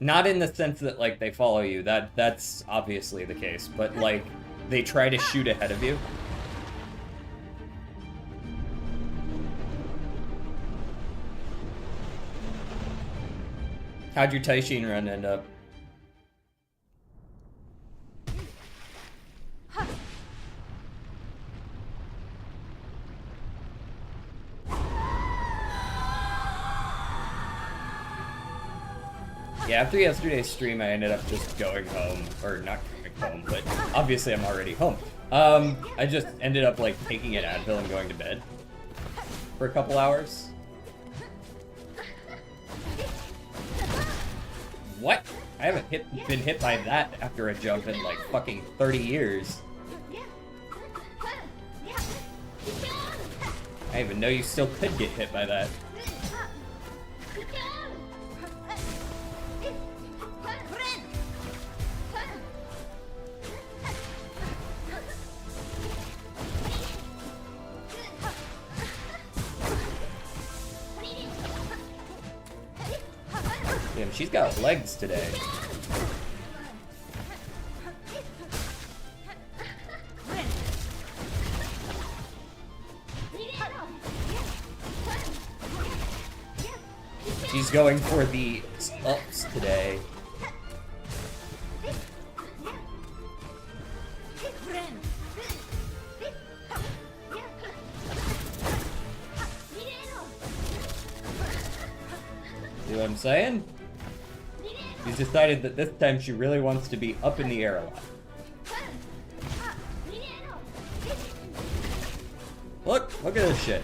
Not in the sense that, like, they follow you. That's obviously the case. But, like, they try to shoot ahead of you. How'd your Taishin run end up? Yeah, after yesterday's stream, I ended up just going home, or not going home, but obviously I'm already home. I just ended up, like, taking an Advil and going to bed for a couple hours. What? I haven't been hit by that after a jump in, like, fucking 30 years. I didn't even know you still could get hit by that. Damn, she's got legs today. She's going for the ups today. See what I'm saying? She's decided that this time she really wants to be up in the air a lot. Look at this shit.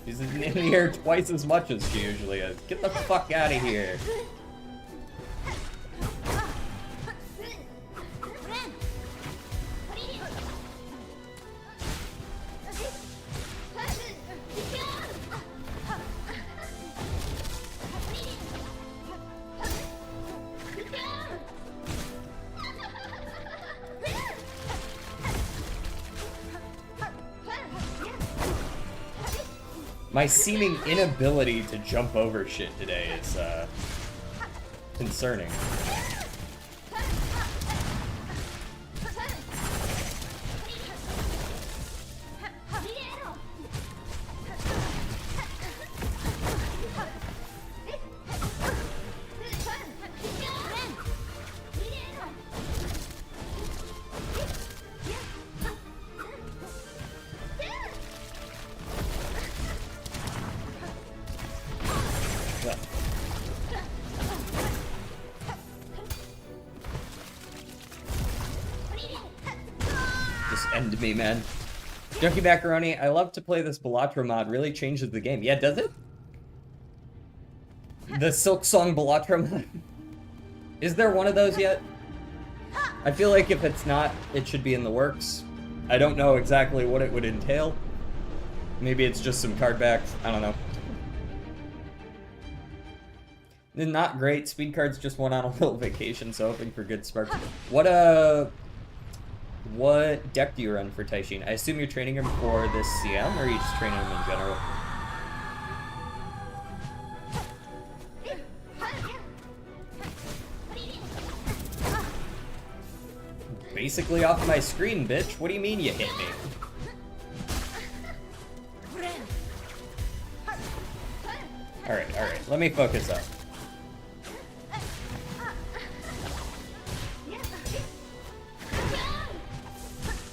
She's in the air twice as much as she usually is. Get the fuck out of here. My seeming inability to jump over shit today is, concerning. Just end me, man. Junkie Macaroni, I love to play this Balatro mod. Really changes the game. Yeah, does it? The Silksong Balatro mod? Is there one of those yet? I feel like if it's not, it should be in the works. I don't know exactly what it would entail. Maybe it's just some card backs. I don't know. They're not great. Speed cards just went on a little vacation, so hoping for good sparks. What deck do you run for Taishin? I assume you're training him for this CM, or are you just training him in general? Basically off my screen, bitch. What do you mean you hit me? Alright, let me focus up.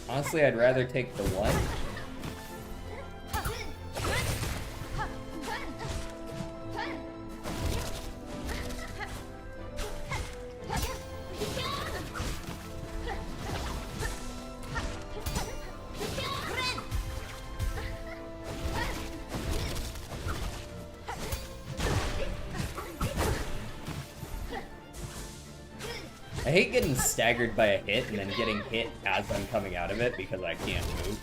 Honestly, I'd rather take the one. I hate getting staggered by a hit and then getting hit as I'm coming out of it because I can't move.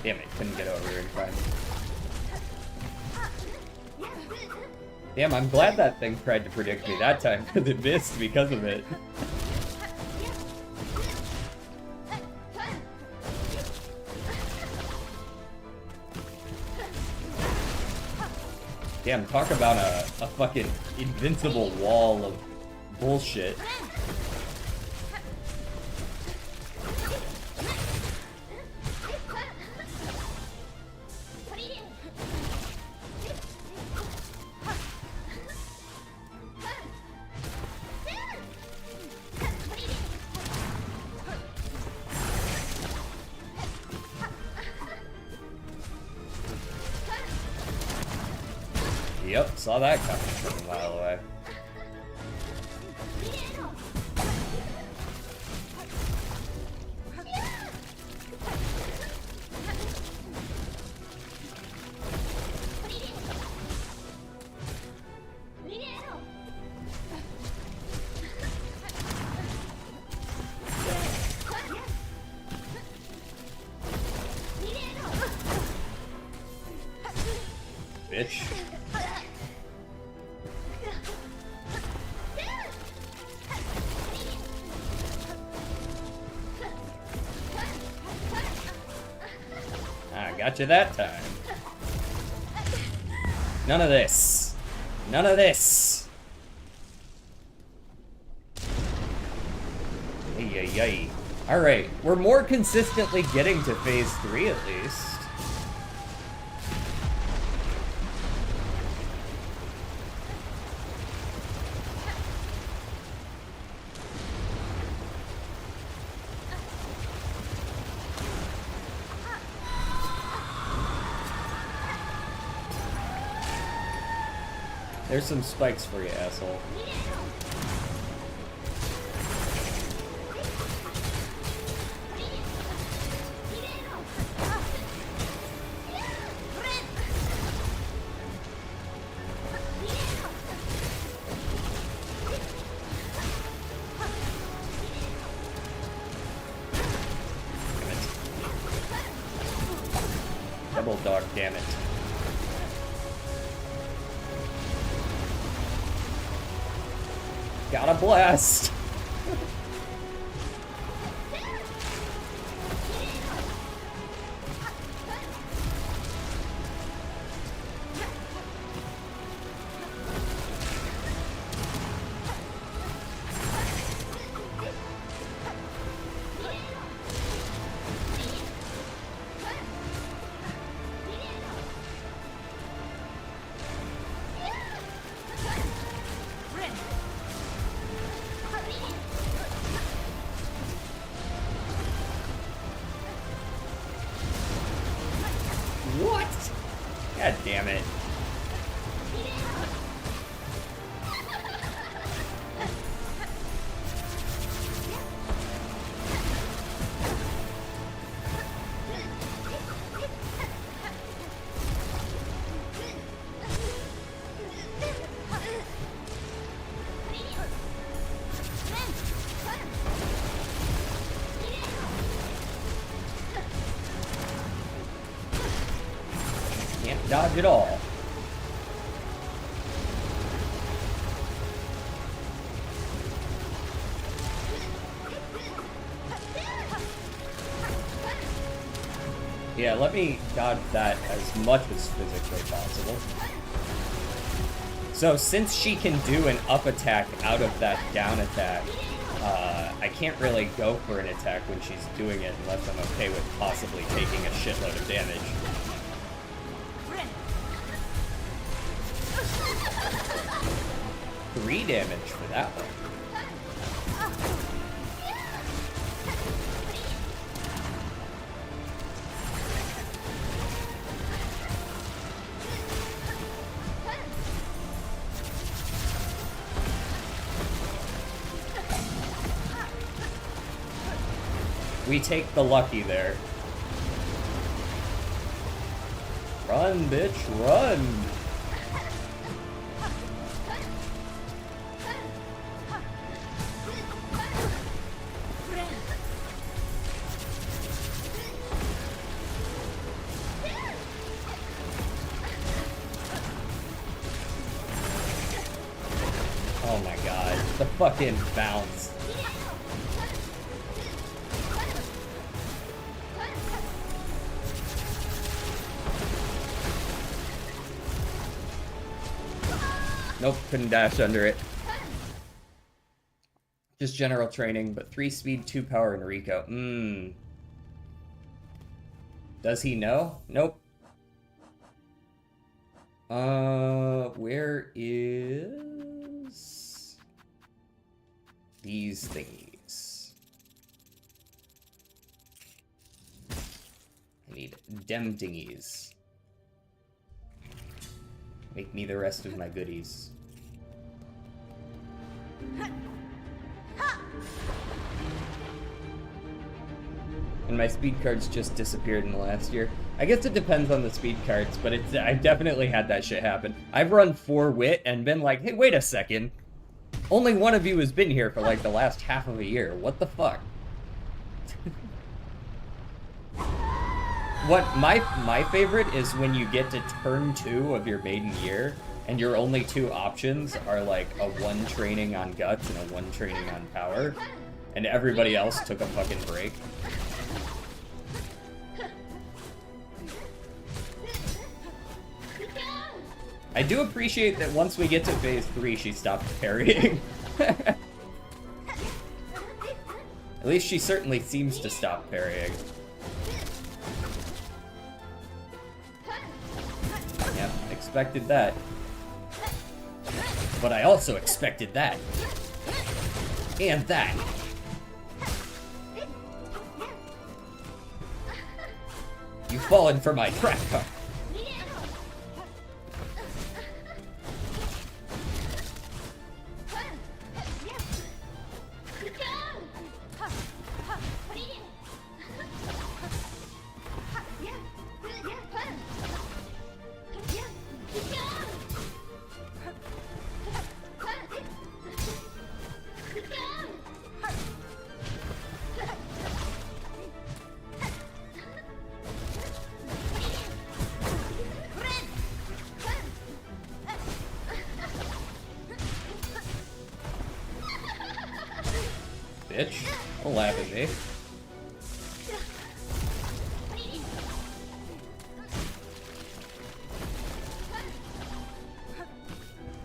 Damn it, couldn't get over here in time. Damn, I'm glad that thing tried to predict me that time, because it missed because of it. Damn, talk about a fucking invincible wall of bullshit. Yep, saw that coming from a mile away. Bitch. Gotcha that time. None of this. None of this. Ay. Alright, we're more consistently getting to phase 3 at least. There's some spikes for you, asshole. dog, damn it. Got a blast! What? God damn it. Can't dodge at all. Yeah, let me dodge that as much as physically possible. So since she can do an up attack out of that down attack, I can't really go for an attack when she's doing it unless I'm okay with possibly taking a shitload of damage. 3 damage for that one. We take the lucky there. Run, bitch, run! Oh my god, the fucking bounce. Nope, couldn't dash under it. Just general training, but 3 speed, 2 power, and Rico. Does he know? Nope. Where is these thingies? I need dem dingies. Make me the rest of my goodies. And my speed cards just disappeared in the last year. I guess it depends on the speed cards, but I've definitely had that shit happen. I've run 4 wit and been like, hey, wait a second. Only one of you has been here for like the last half of a year. What the fuck? What my favorite is when you get to turn 2 of your maiden year, and your only 2 options are like a 1 training on guts and a 1 training on power, and everybody else took a fucking break. I do appreciate that once we get to phase 3, she stopped parrying. At least she certainly seems to stop parrying. Yep, expected that. But I also expected that. And that. You've fallen for my trap card. bitch. Don't laugh at me.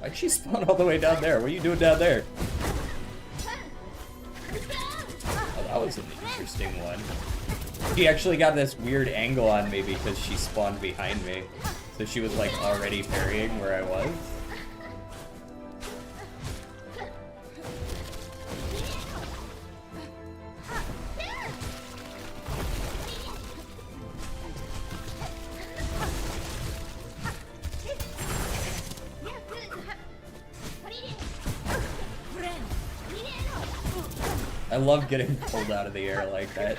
Why'd she spawn all the way down there? What are you doing down there? Oh, that was an interesting one. She actually got this weird angle on me because she spawned behind me. So she was like already parrying where I was. I love getting pulled out of the air like that.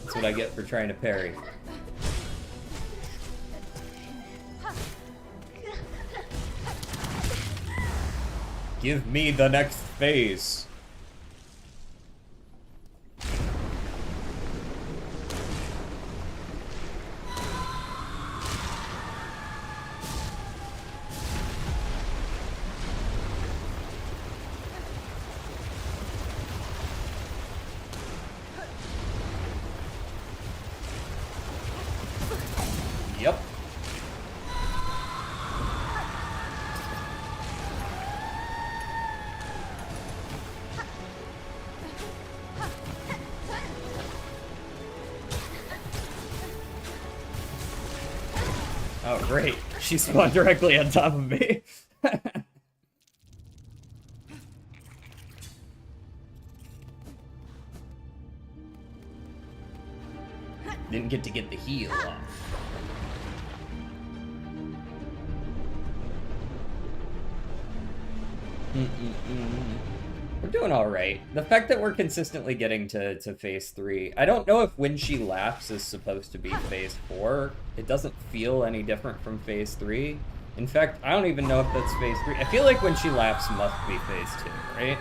That's what I get for trying to parry. Give me the next phase. Yep. Oh, great. She spawned directly on top of me. Didn't get to get the heal off. We're doing alright. The fact that we're consistently getting to phase 3, I don't know if when she laughs is supposed to be phase 4. It doesn't feel any different from phase 3. In fact, I don't even know if that's phase 3. I feel like when she laughs must be phase 2, right?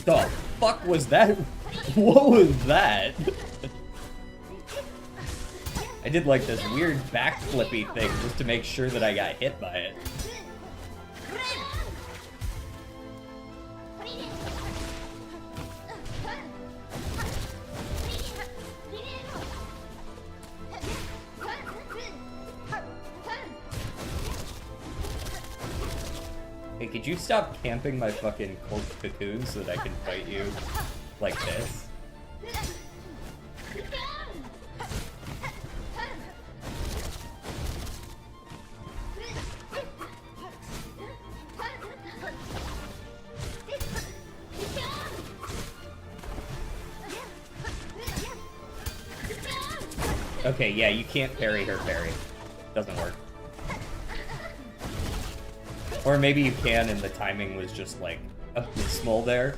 The fuck was that? What was that? I did like this weird backflippy thing just to make sure that I got hit by it. Hey, could you stop camping my fucking cold cocoon so that I can fight you like this? Okay, yeah, you can't parry her parry. Doesn't work. Or maybe you can and the timing was just like abysmal there.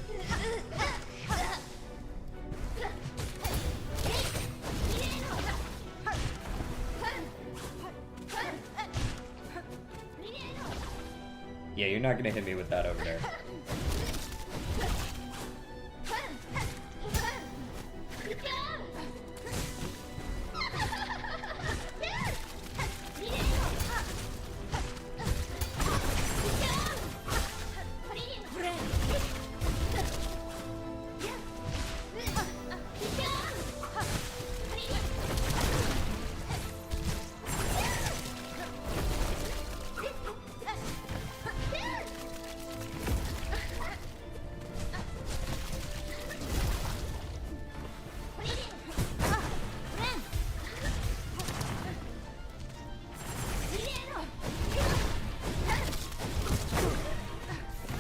Yeah, you're not gonna hit me with that over there.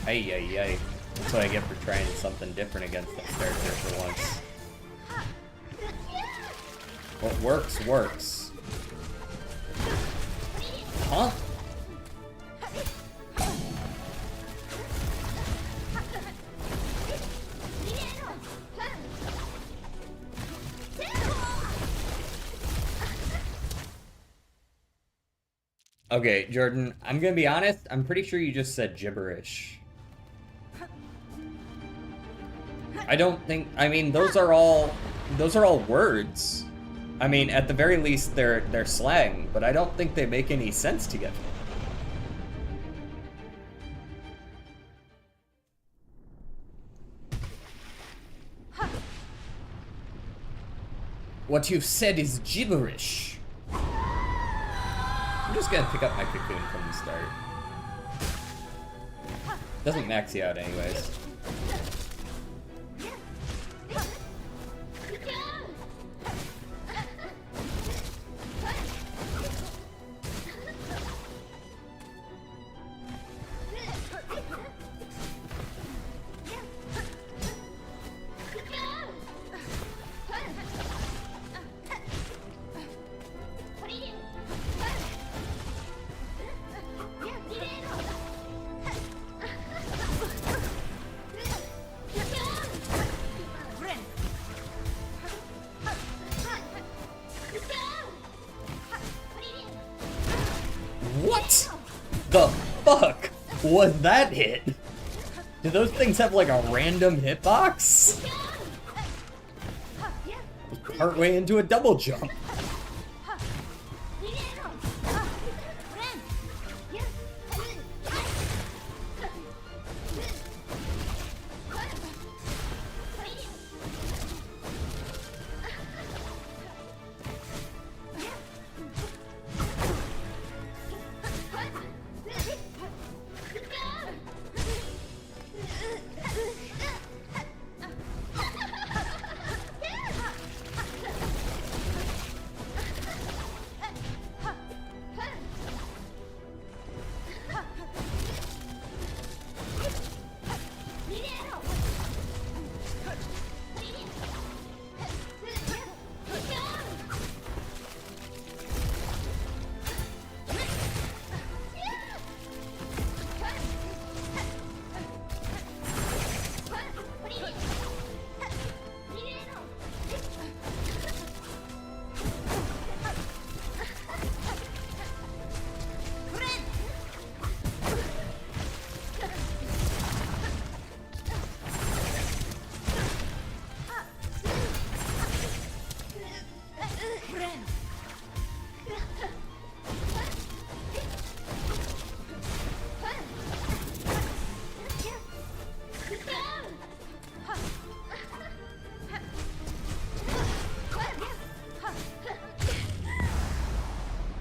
Ay, ay, ay. That's what I get for trying something different against that character for once. What works, works. Huh? Okay, Jordan, I'm gonna be honest, I'm pretty sure you just said gibberish. I don't think, I mean, those are all words. I mean, at the very least, they're slang, but I don't think they make any sense together. What you've said is gibberish. I'm just gonna pick up my cocoon from the start. Doesn't max you out anyways. What the fuck was that hit? Do those things have like a random hitbox? Partway into a double jump.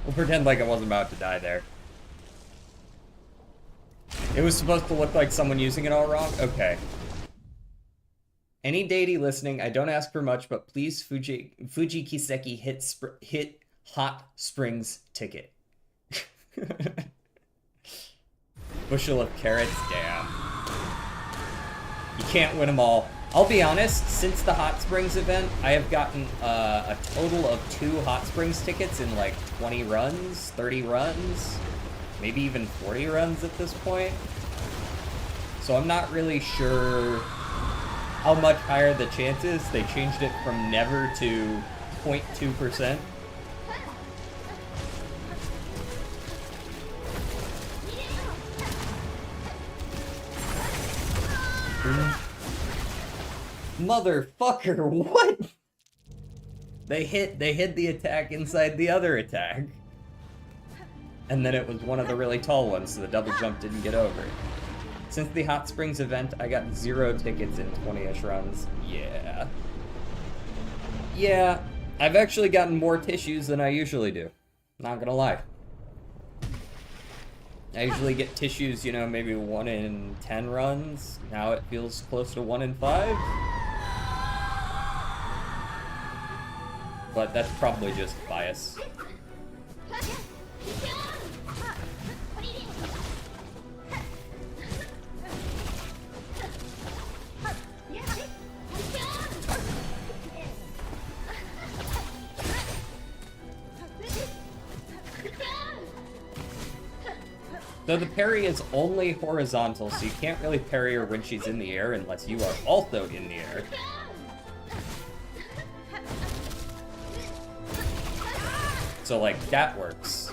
We'll pretend like I wasn't about to die there. It was supposed to look like someone using it all wrong? Okay. Any deity listening, I don't ask for much, but please Fuji Kiseki hit Hot Springs ticket. Bushel of carrots, damn. You can't win them all. I'll be honest, since the Hot Springs event, I have gotten a total of 2 Hot Springs tickets in like 20 runs, 30 runs, maybe even 40 runs at this point. So I'm not really sure how much higher the chance is. They changed it from never to 0.2%. Motherfucker, what? They hid the attack inside the other attack. And then it was one of the really tall ones, so the double jump didn't get over it. Since the Hot Springs event, I got 0 tickets in 20-ish runs. Yeah. Yeah, I've actually gotten more tissues than I usually do. Not gonna lie. I usually get tissues, you know, maybe 1 in 10 runs. Now it feels close to 1 in 5. But that's probably just bias. Though the parry is only horizontal, so you can't really parry her when she's in the air unless you are also in the air. So, like, that works.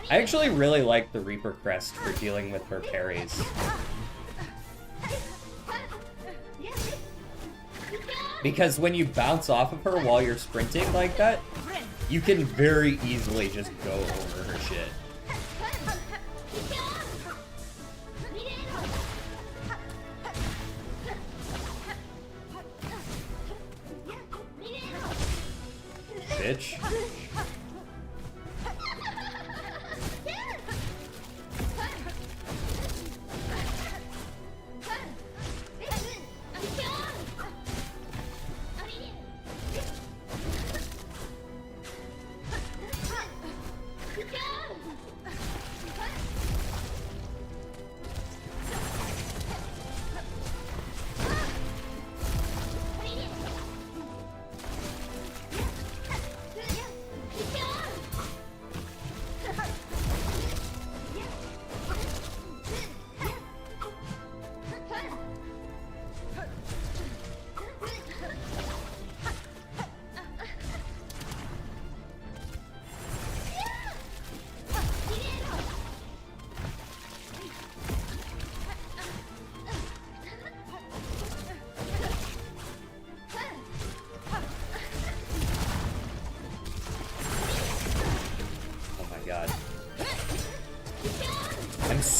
I actually really like the Reaper Crest for dealing with her parries. Because when you bounce off of her while you're sprinting like that, you can very easily just go over her shit. Bitch.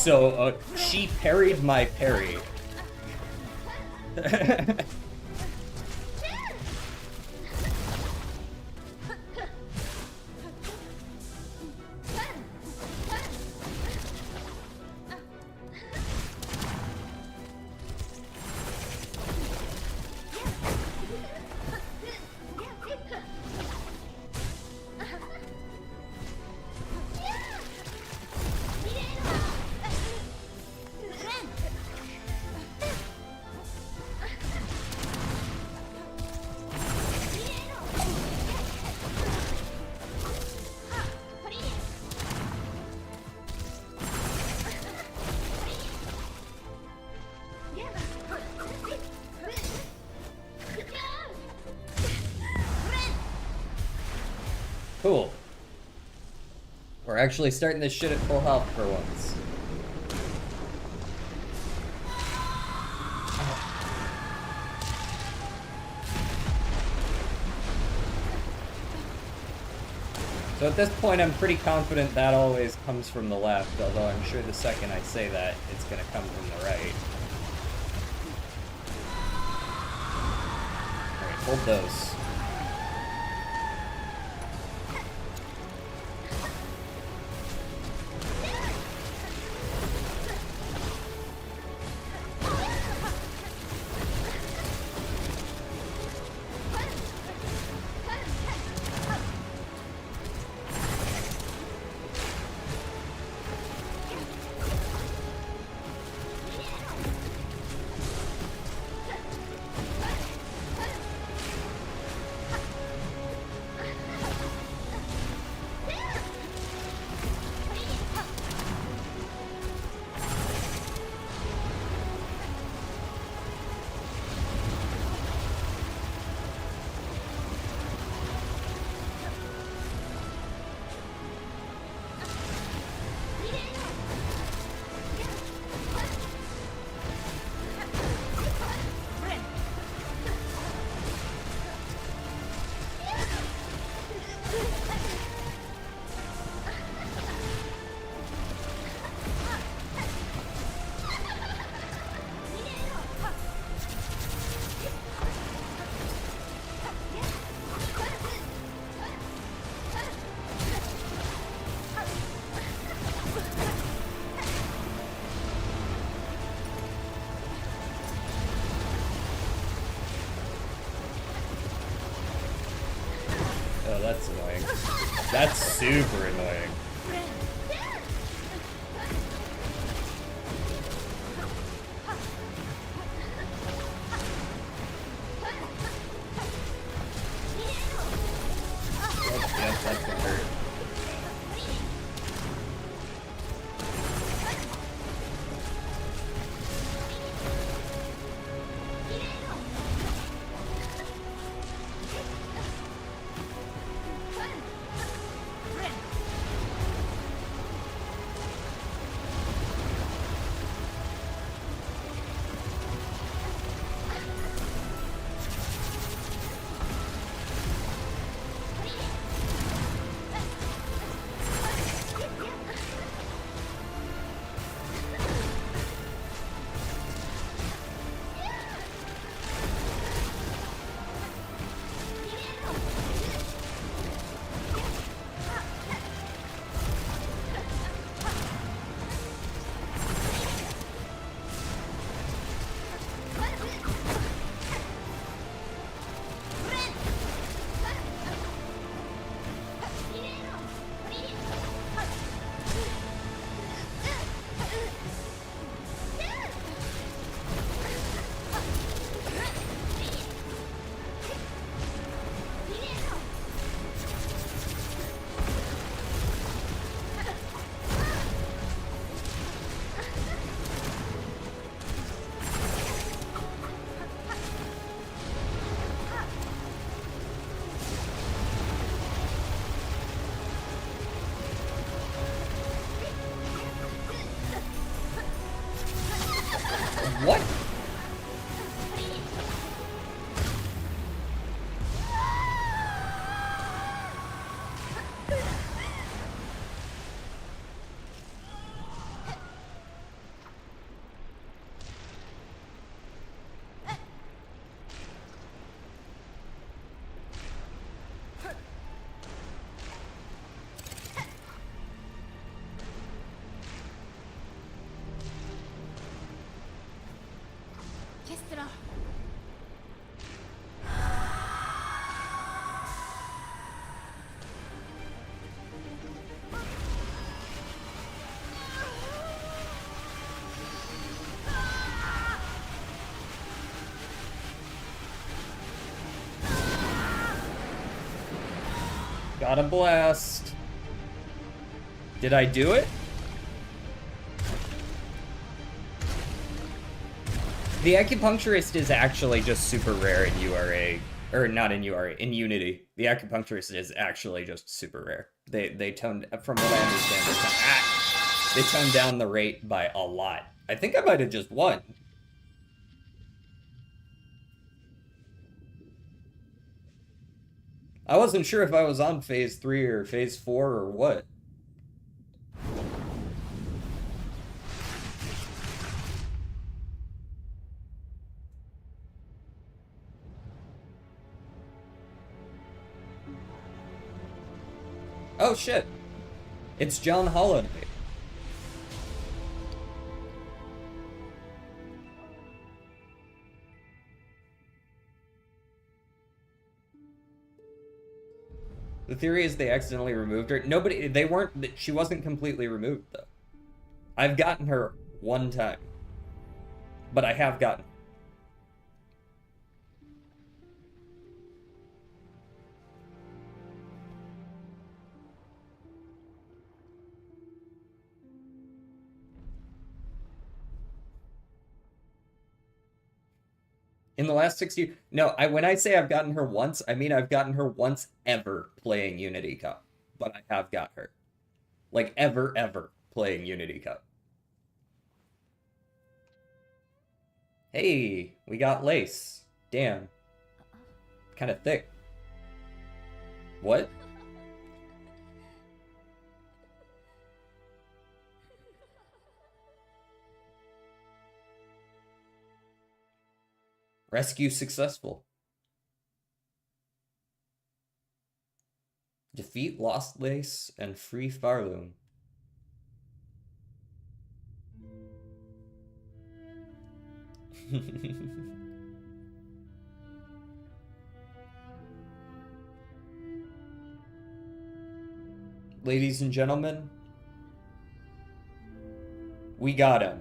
So, she parried my parry. Cool. We're actually starting this shit at full health for once. So at this point, I'm pretty confident that always comes from the left, although I'm sure the second I say that, it's gonna come from the right. Alright, hold those. That's super annoying. Yep, that's gonna hurt. What? Got a blast. Did I do it? The acupuncturist is actually just super rare in URA, or not in URA, in Unity. The acupuncturist is actually just super rare. They toned, from what I understand, they toned down the rate by a lot. I think I might have just won. I wasn't sure if I was on phase 3 or phase 4 or what. Oh shit. It's John Holiday. The theory is they accidentally removed her. She wasn't completely removed though. I've gotten her one time. But I have gotten her. In the last 6 years, no, when I say I've gotten her once, I mean I've gotten her once ever playing Unity Cup. But I have got her. Like, ever playing Unity Cup. Hey, we got lace. Damn. Kind of thick. What? Rescue successful. Defeat Lost Lace and free Farloom. ladies and gentlemen, we got him.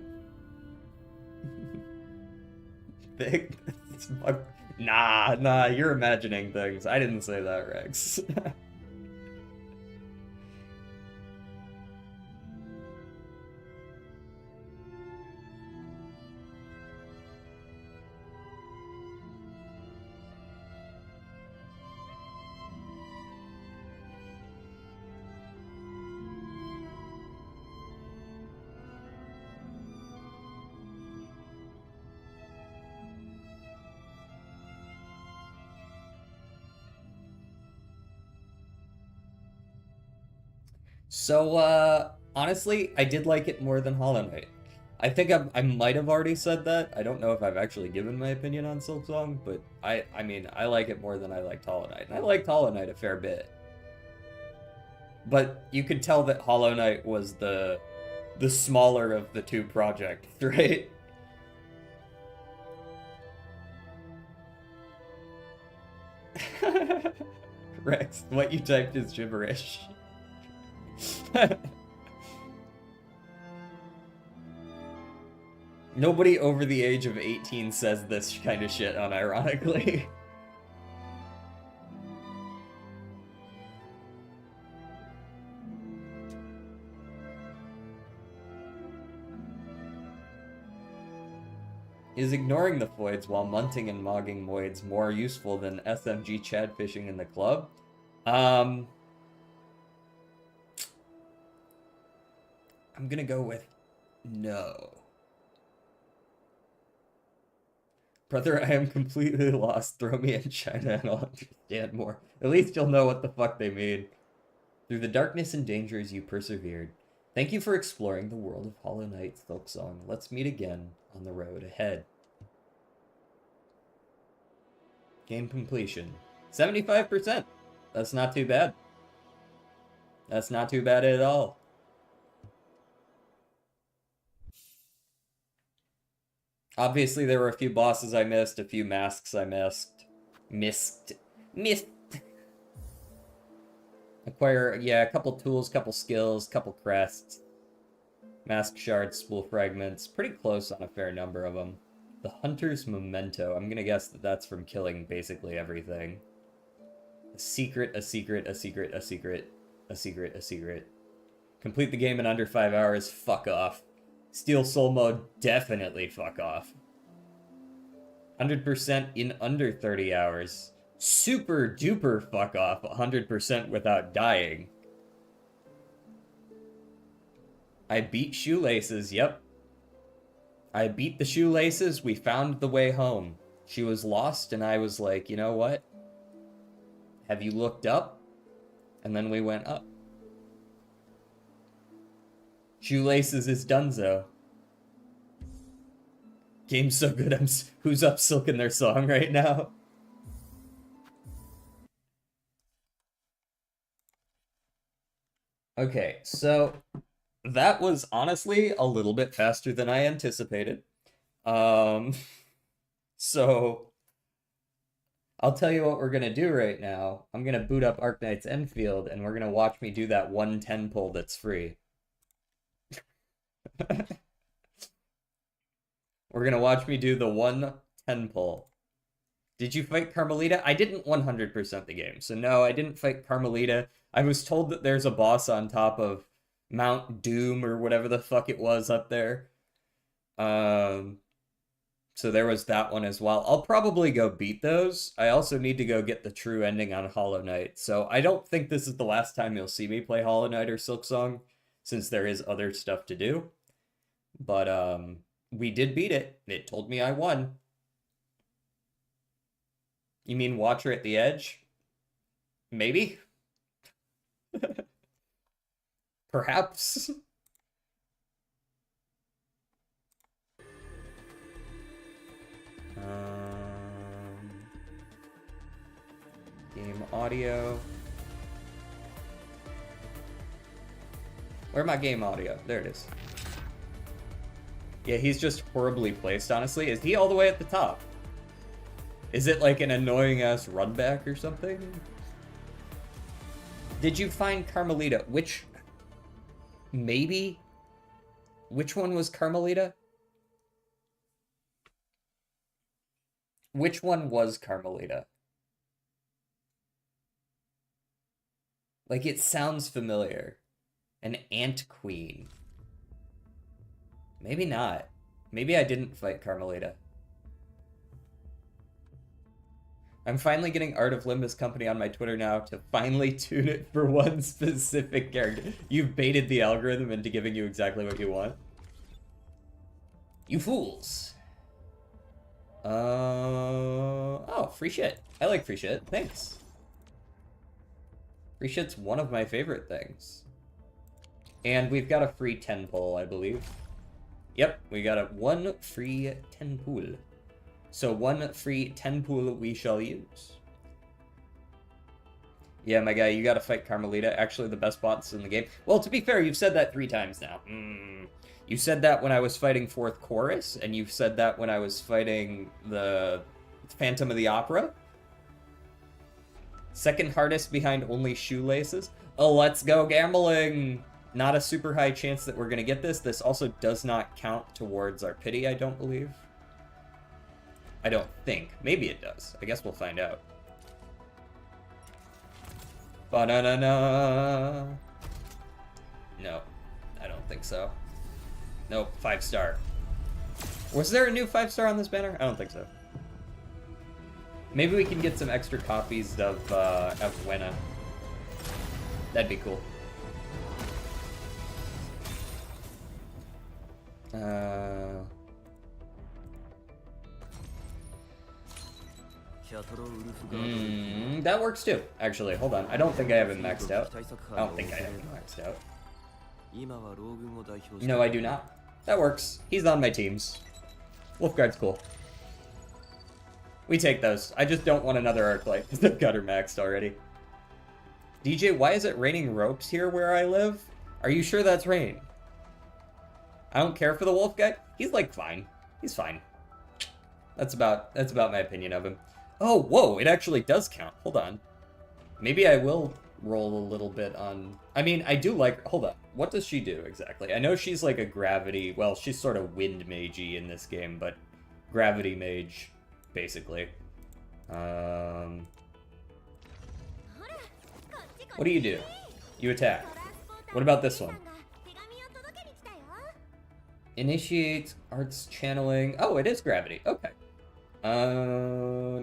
Nah, you're imagining things. I didn't say that, Rex. So, honestly, I did like it more than Hollow Knight. I think I might have already said that. I don't know if I've actually given my opinion on Silksong, but I mean, I like it more than I liked Hollow Knight. And I liked Hollow Knight a fair bit. But you could tell that Hollow Knight was the smaller of the two projects, right? Rex, what you typed is gibberish. Nobody over the age of 18 says this kind of shit unironically. Is ignoring the foids while munting and mogging moids more useful than SMG Chad fishing in the club? I'm gonna go with no. Brother, I am completely lost. Throw me in China and I'll understand more. At least you'll know what the fuck they mean. Through the darkness and dangers you persevered. Thank you for exploring the world of Hollow Knight Silksong. Let's meet again on the road ahead. Game completion. 75%. That's not too bad. That's not too bad at all. Obviously, there were a few bosses I missed, a few masks I missed. Missed. Acquire, yeah, a couple tools, couple skills, couple crests. Mask shards, spool fragments. Pretty close on a fair number of them. The Hunter's Memento. I'm gonna guess that that's from killing basically everything. A secret, a secret, a secret, a secret, a secret, a secret. Complete the game in under 5 hours. Fuck off. Steel Soul mode, definitely fuck off. 100% in under 30 hours. Super duper fuck off, 100% without dying. I beat Shoelaces, yep. I beat the Shoelaces, we found the way home. She was lost, and I was like, you know what? Have you looked up? And then we went up. Shoelaces is donezo. Game's so good, who's up silking their song right now? Okay, so that was honestly a little bit faster than I anticipated. So I'll tell you what we're gonna do right now. I'm gonna boot up Arknight's Enfield, and we're gonna watch me do that 110 pull that's free. We're gonna watch me do the 110 pull. Did you fight Carmelita? I didn't 100% the game, so no, I didn't fight Carmelita. I was told that there's a boss on top of Mount Doom or whatever the fuck it was up there. So there was that one as well. I'll probably go beat those. I also need to go get the true ending on Hollow Knight. So I don't think this is the last time you'll see me play Hollow Knight or Silksong, since there is other stuff to do. But we did beat it. It told me I won. You mean Watcher at the Edge? Maybe? Perhaps? Game audio. Where's my game audio? There it is. Yeah, he's just horribly placed, honestly. Is he all the way at the top? Is it like an annoying-ass run back or something? Did you find Carmelita? Maybe? Which one was Carmelita? Which one was Carmelita? Like, it sounds familiar. An ant queen. Maybe not. Maybe I didn't fight Carmelita. I'm finally getting Art of Limbus Company on my Twitter now to finally tune it for one specific character. You've baited the algorithm into giving you exactly what you want. You fools. Oh, free shit. I like free shit. Thanks. Free shit's one of my favorite things. And we've got a free 10 pull, I believe. Yep, we got one free 10 pull. So one free 10 pull we shall use. Yeah, my guy, you gotta fight Carmelita. Actually, the best bots in the game. Well, to be fair, you've said that 3 times now. You said that when I was fighting 4th Chorus, and you've said that when I was fighting the Phantom of the Opera. Second hardest behind only shoelaces. Oh, let's go gambling! Not a super high chance that we're gonna get this. This also does not count towards our pity, I don't believe. I don't think. Maybe it does. I guess we'll find out. Ba-na-na-na! No, I don't think so. Nope, 5-star. Was there a new 5-star on this banner? I don't think so. Maybe we can get some extra copies of Buena. That'd be cool. That works too, actually. Hold on. I don't think I have him maxed out. I don't think I have him maxed out. No, I do not. That works. He's on my teams. Wolfguard's cool. We take those. I just don't want another Arclight because I've got her maxed already. DJ, why is it raining ropes here where I live? Are you sure that's rain? I don't care for the wolf guy. He's like fine. He's fine. That's about my opinion of him. Oh, whoa, it actually does count. Hold on. Maybe I will roll a little bit on... I mean, I do like... Hold on. What does she do exactly? I know she's like a gravity... Well, she's sort of wind magey in this game, but gravity mage, basically. What do you do? You attack. What about this one? Initiates arts channeling. Oh, it is gravity. Okay.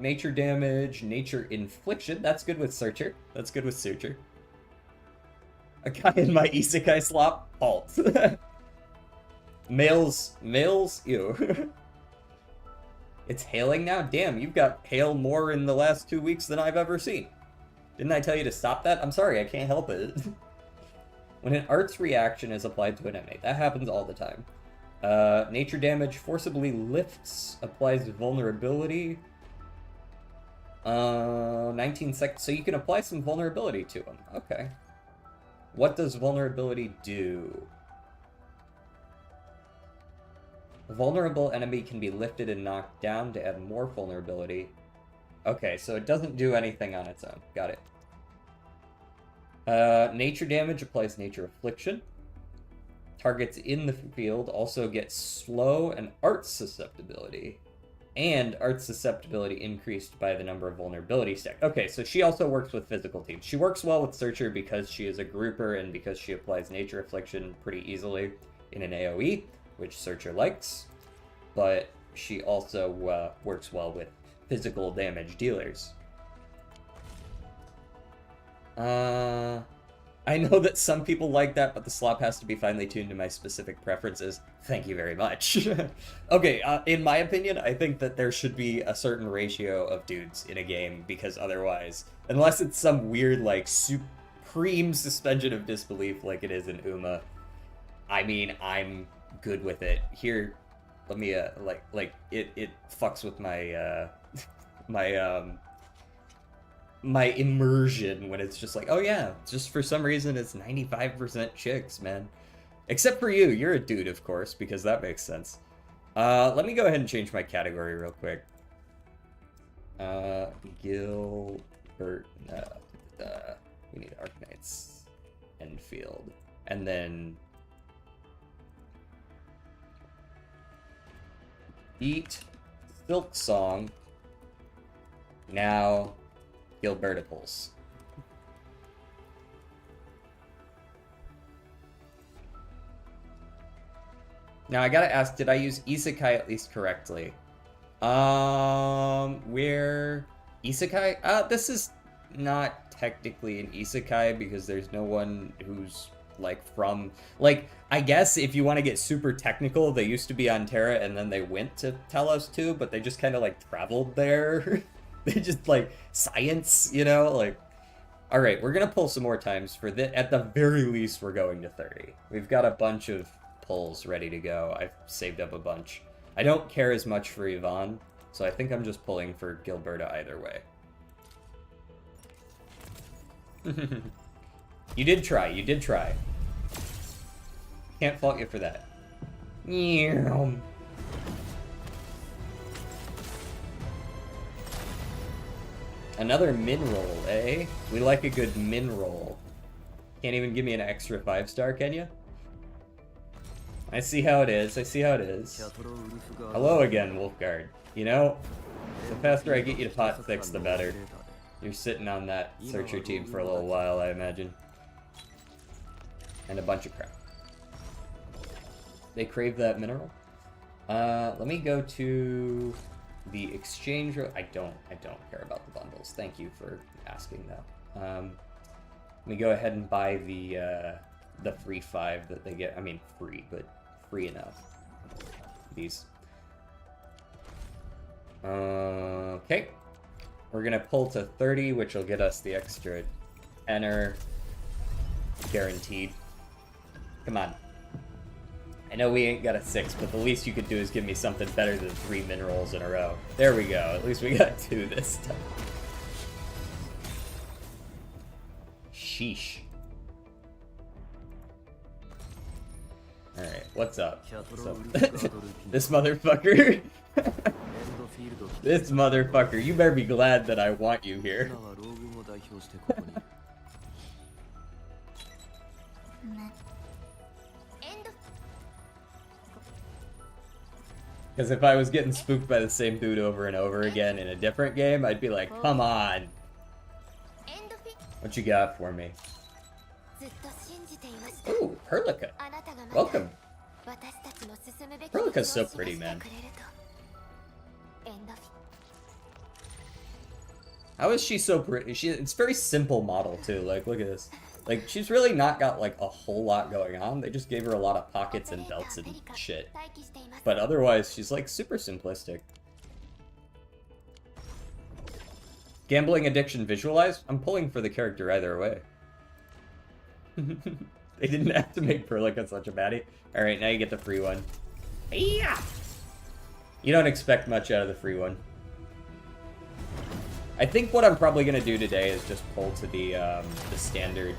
Nature damage, nature infliction. That's good with Searcher. That's good with Searcher. A guy in my isekai slop. Halt. Males, ew. It's hailing now? Damn, you've got hail more in the last 2 weeks than I've ever seen. Didn't I tell you to stop that? I'm sorry, I can't help it. When an arts reaction is applied to an enemy, that happens all the time. Nature damage forcibly lifts, applies vulnerability. 19 seconds, so you can apply some vulnerability to him. Okay. What does vulnerability do? A vulnerable enemy can be lifted and knocked down to add more vulnerability. Okay, so it doesn't do anything on its own. Got it. Nature damage applies nature affliction. Targets in the field also get slow and art susceptibility. And art susceptibility increased by the number of vulnerability stack. Okay, so she also works with physical teams. She works well with Searcher because she is a grouper and because she applies nature affliction pretty easily in an AoE, which Searcher likes. But she also works well with physical damage dealers. I know that some people like that, but the slop has to be finely tuned to my specific preferences. Thank you very much. Okay, in my opinion, I think that there should be a certain ratio of dudes in a game, because otherwise, unless it's some weird, like, supreme suspension of disbelief like it is in Uma, I mean, I'm good with it. Here, let me, it fucks with my, my immersion when it's just like, oh yeah, just for some reason it's 95% chicks, man. Except for you, you're a dude, of course, because that makes sense. Let me go ahead and change my category real quick. Gilberta. We need Arknights. Enfield. And then... beat Silksong. Now... Gilberta pulls. Now I gotta ask, did I use Isekai at least correctly? Where... Isekai? This is not technically an Isekai because there's no one who's, like, from... Like, I guess if you want to get super technical, they used to be on Terra and then they went to Telos too, but they just kind of, like, traveled there. They just, like, science, you know? Like, alright, we're gonna pull some more times for this. At the very least, we're going to 30. We've got a bunch of pulls ready to go. I've saved up a bunch. I don't care as much for Yvonne, so I think I'm just pulling for Gilberta either way. You did try, you did try. Can't fault you for that. Another min roll, eh? We like a good min roll. Can't even give me an extra 5-star, can you? I see how it is, I see how it is. Hello again, Wolfguard. You know, the faster I get you to pot 6, the better. You're sitting on that searcher team for a little while, I imagine. And a bunch of crap. They crave that mineral. Let me go to the exchange. I don't care about the bundles. Thank you for asking though. Let me go ahead and buy the free 5 that they get. I mean free, but free enough. These. Okay. We're gonna pull to 30, which will get us the extra enter. Guaranteed. Come on. I know we ain't got a 6, but the least you could do is give me something better than 3 minerals in a row. There we go. At least we got 2 this time. Sheesh. Alright, what's up? What's up? This motherfucker. This motherfucker. You better be glad that I want you here. Because if I was getting spooked by the same dude over and over again in a different game, I'd be like, come on. What you got for me? Ooh, Perlica. Welcome. Perlica's so pretty, man. How is she so pretty? It's very simple model, too. Like, look at this. Like, she's really not got, like, a whole lot going on. They just gave her a lot of pockets and belts and shit. But otherwise, she's, like, super simplistic. Gambling addiction visualized? I'm pulling for the character either way. They didn't have to make Perlica such a baddie. Alright, now you get the free one. Yeah! You don't expect much out of the free one. I think what I'm probably going to do today is just pull to the standard.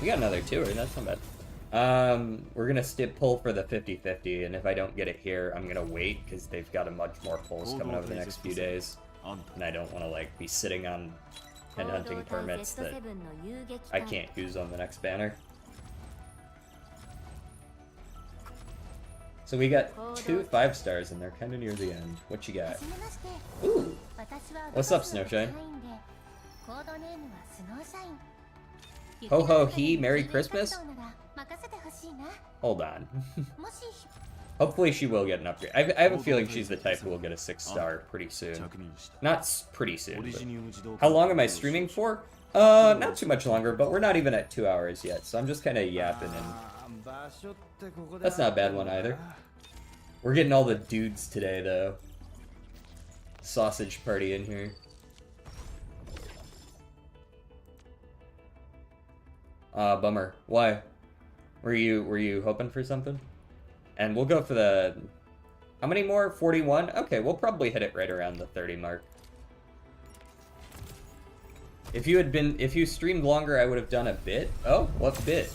We got another 2, that's not bad. We're going to pull for the 50-50, and if I don't get it here, I'm going to wait, because they've got a much more pulls coming over the next few days. And I don't want to, like, be sitting on headhunting permits that I can't use on the next banner. So we got 2 5-stars, and they're kind of near the end. What you got? Ooh! What's up, Snowshine? Ho ho he, Merry Christmas? Hold on. Hopefully she will get an upgrade. I have a feeling she's the type who will get a 6-star pretty soon. Not pretty soon, but... How long am I streaming for? Not too much longer, but we're not even at 2 hours yet, so I'm just kind of yapping and... That's not a bad one either. We're getting all the dudes today, though. Sausage party in here. Bummer. Why? Were you hoping for something? And we'll go for the... How many more? 41? Okay, we'll probably hit it right around the 30 mark. If you streamed longer, I would have done a bit. Oh, what bit?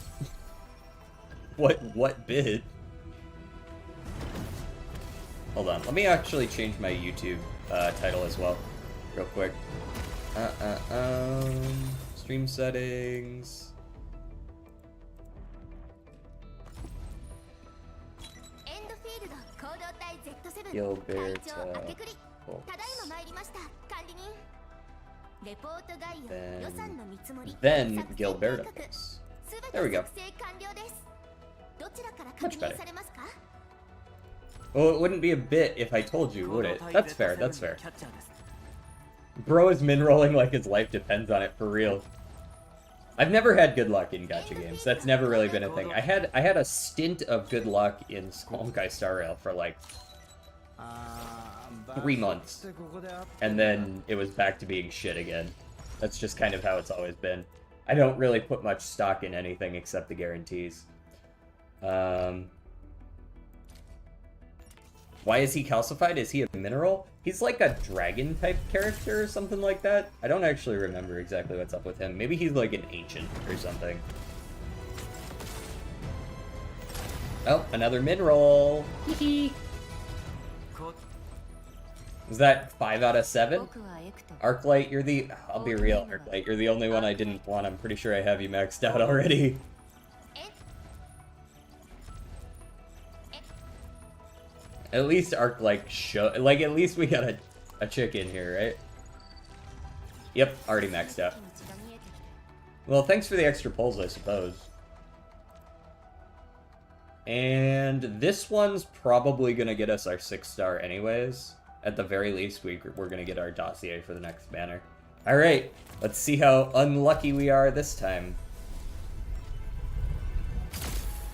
What bit? Hold on, let me actually change my YouTube title as well, real quick. Stream settings. Gilberta. Then Gilberta. There we go. Much better. Well, it wouldn't be a bit if I told you, would it? That's fair, that's fair. Bro is min-rolling like his life depends on it, for real. I've never had good luck in gacha games. That's never really been a thing. I had a stint of good luck in Honkai Star Rail for like 3 months. And then it was back to being shit again. That's just kind of how it's always been. I don't really put much stock in anything except the guarantees. Why is he calcified? Is he a mineral? He's like a dragon type character or something like that. I don't actually remember exactly what's up with him. Maybe he's like an ancient or something. Oh, another mineral. Hee. Is that 5 out of 7? Arclight, you're the... I'll be real, Arclight. You're the only one I didn't want. I'm pretty sure I have you maxed out already. At least Arclight show... Like, at least we got a chick in here, right? Yep, already maxed out. Well, thanks for the extra pulls, I suppose. And this one's probably gonna get us our 6-star anyways. At the very least, we're going to get our dossier for the next banner. Alright, let's see how unlucky we are this time.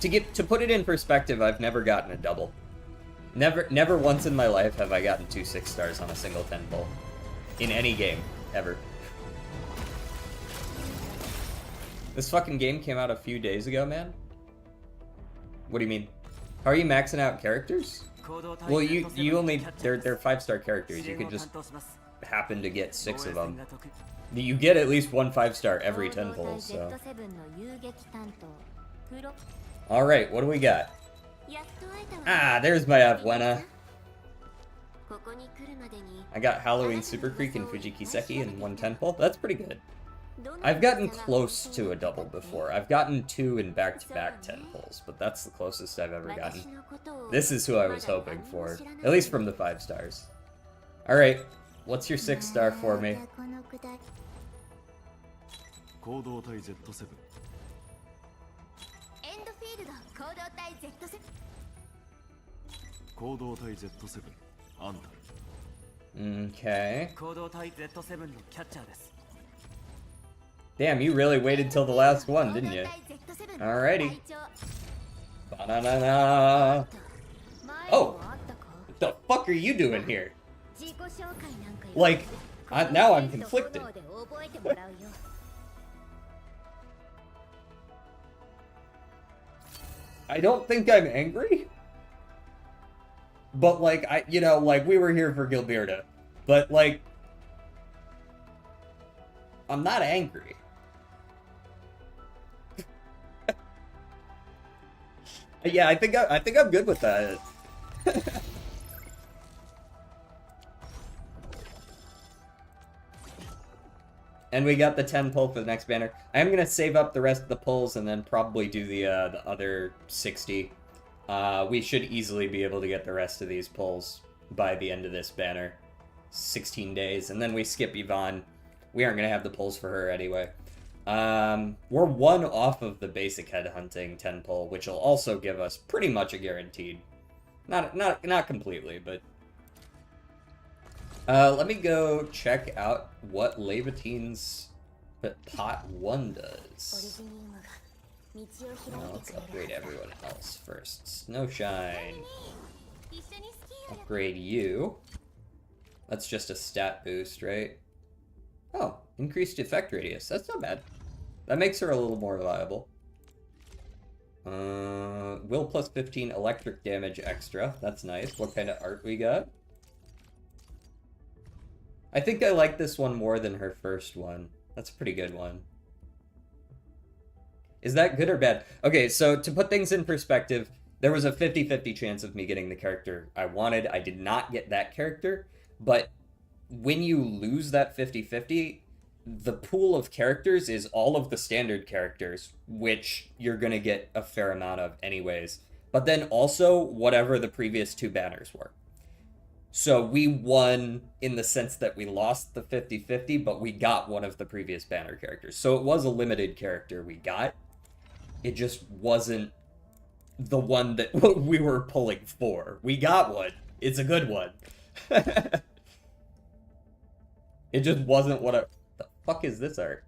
To put it in perspective, I've never gotten a double. Never once in my life have I gotten 2 6-stars on a single 10 pull. In any game, ever. This fucking game came out a few days ago, man? What do you mean? How are you maxing out characters? Well, you only... They're 5-star characters. You could just happen to get 6 of them. You get at least 1 5-star every 10 pulls, so... Alright, what do we got? Ah, there's my Abuena. I got Halloween Super Creek and Fujikiseki in 1 10 pull. That's pretty good. I've gotten close to a double before. I've gotten 2 in back-to-back 10 pulls, but that's the closest I've ever gotten. This is who I was hoping for, at least from the 5 stars. Alright, what's your 6-star for me? Okay. Damn, you really waited till the last one, didn't you? Alrighty. Ba-na-na-na. Oh! What the fuck are you doing here? Like, now I'm conflicted. I don't think I'm angry. But, like, like, we were here for Gilberta. But, like, I'm not angry. Yeah, I think I'm good with that. And we got the 10 pull for the next banner. I am gonna save up the rest of the pulls and then probably do the other 60. We should easily be able to get the rest of these pulls by the end of this banner. 16 days, and then we skip Yvonne. We aren't gonna have the pulls for her anyway. We're 1 off of the basic headhunting 10 pull, which will also give us pretty much a guaranteed. Not completely, but let me go check out what Levatine's pot 1 does. Let's upgrade everyone else first. Snowshine. Upgrade you. That's just a stat boost, right? Oh, increased effect radius. That's not bad. That makes her a little more reliable. Will plus 15 electric damage extra. That's nice. What kind of art we got? I think I like this one more than her first one. That's a pretty good one. Is that good or bad? Okay, so to put things in perspective, there was a 50-50 chance of me getting the character I wanted. I did not get that character, but when you lose that 50-50, the pool of characters is all of the standard characters, which you're gonna get a fair amount of anyways. But then also whatever the previous two banners were. So we won in the sense that we lost the 50-50, but we got one of the previous banner characters. So it was a limited character we got. It just wasn't the one that we were pulling for. We got one. It's a good one. It just wasn't what I... The fuck is this art?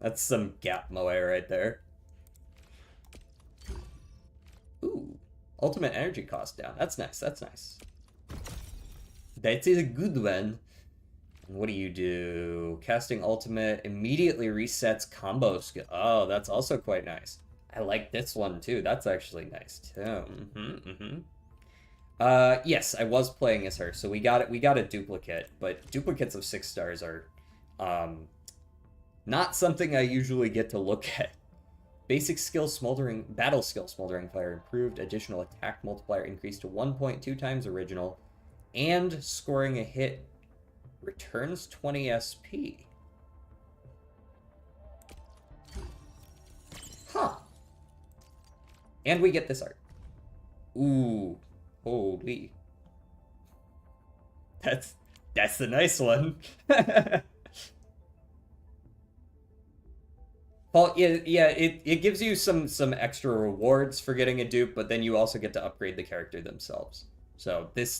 That's some gap moe right there. Ooh. Ultimate energy cost down. That's nice. That's nice. That is a good one. What do you do? Casting ultimate immediately resets combo skill. Oh, that's also quite nice. I like this one too. That's actually nice too. Yes, I was playing as her, so we got it. We got a duplicate, but duplicates of 6 stars are, not something I usually get to look at. Basic skill smoldering, battle skill smoldering fire improved. Additional attack multiplier increased to 1.2 times original, and scoring a hit returns 20 SP. Huh. And we get this art. Ooh. Holy. That's the nice one. Well, yeah, it gives you some extra rewards for getting a dupe, but then you also get to upgrade the character themselves. So this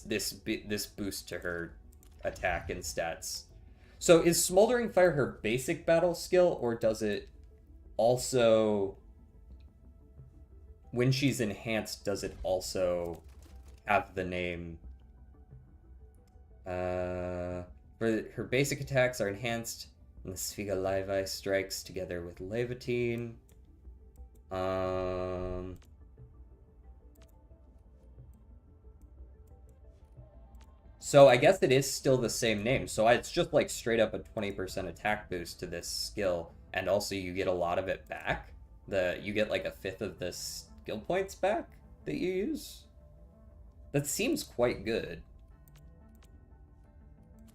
boost to her attack and stats. So is Smoldering Fire her basic battle skill, or does it also, when she's enhanced, does it also have the name? For her basic attacks are enhanced, and the Sfiga Levi strikes together with Levitine. So I guess it is still the same name. So it's just like straight up a 20% attack boost to this skill, and also you get a lot of it back. You get like a fifth of the skill points back that you use. That seems quite good.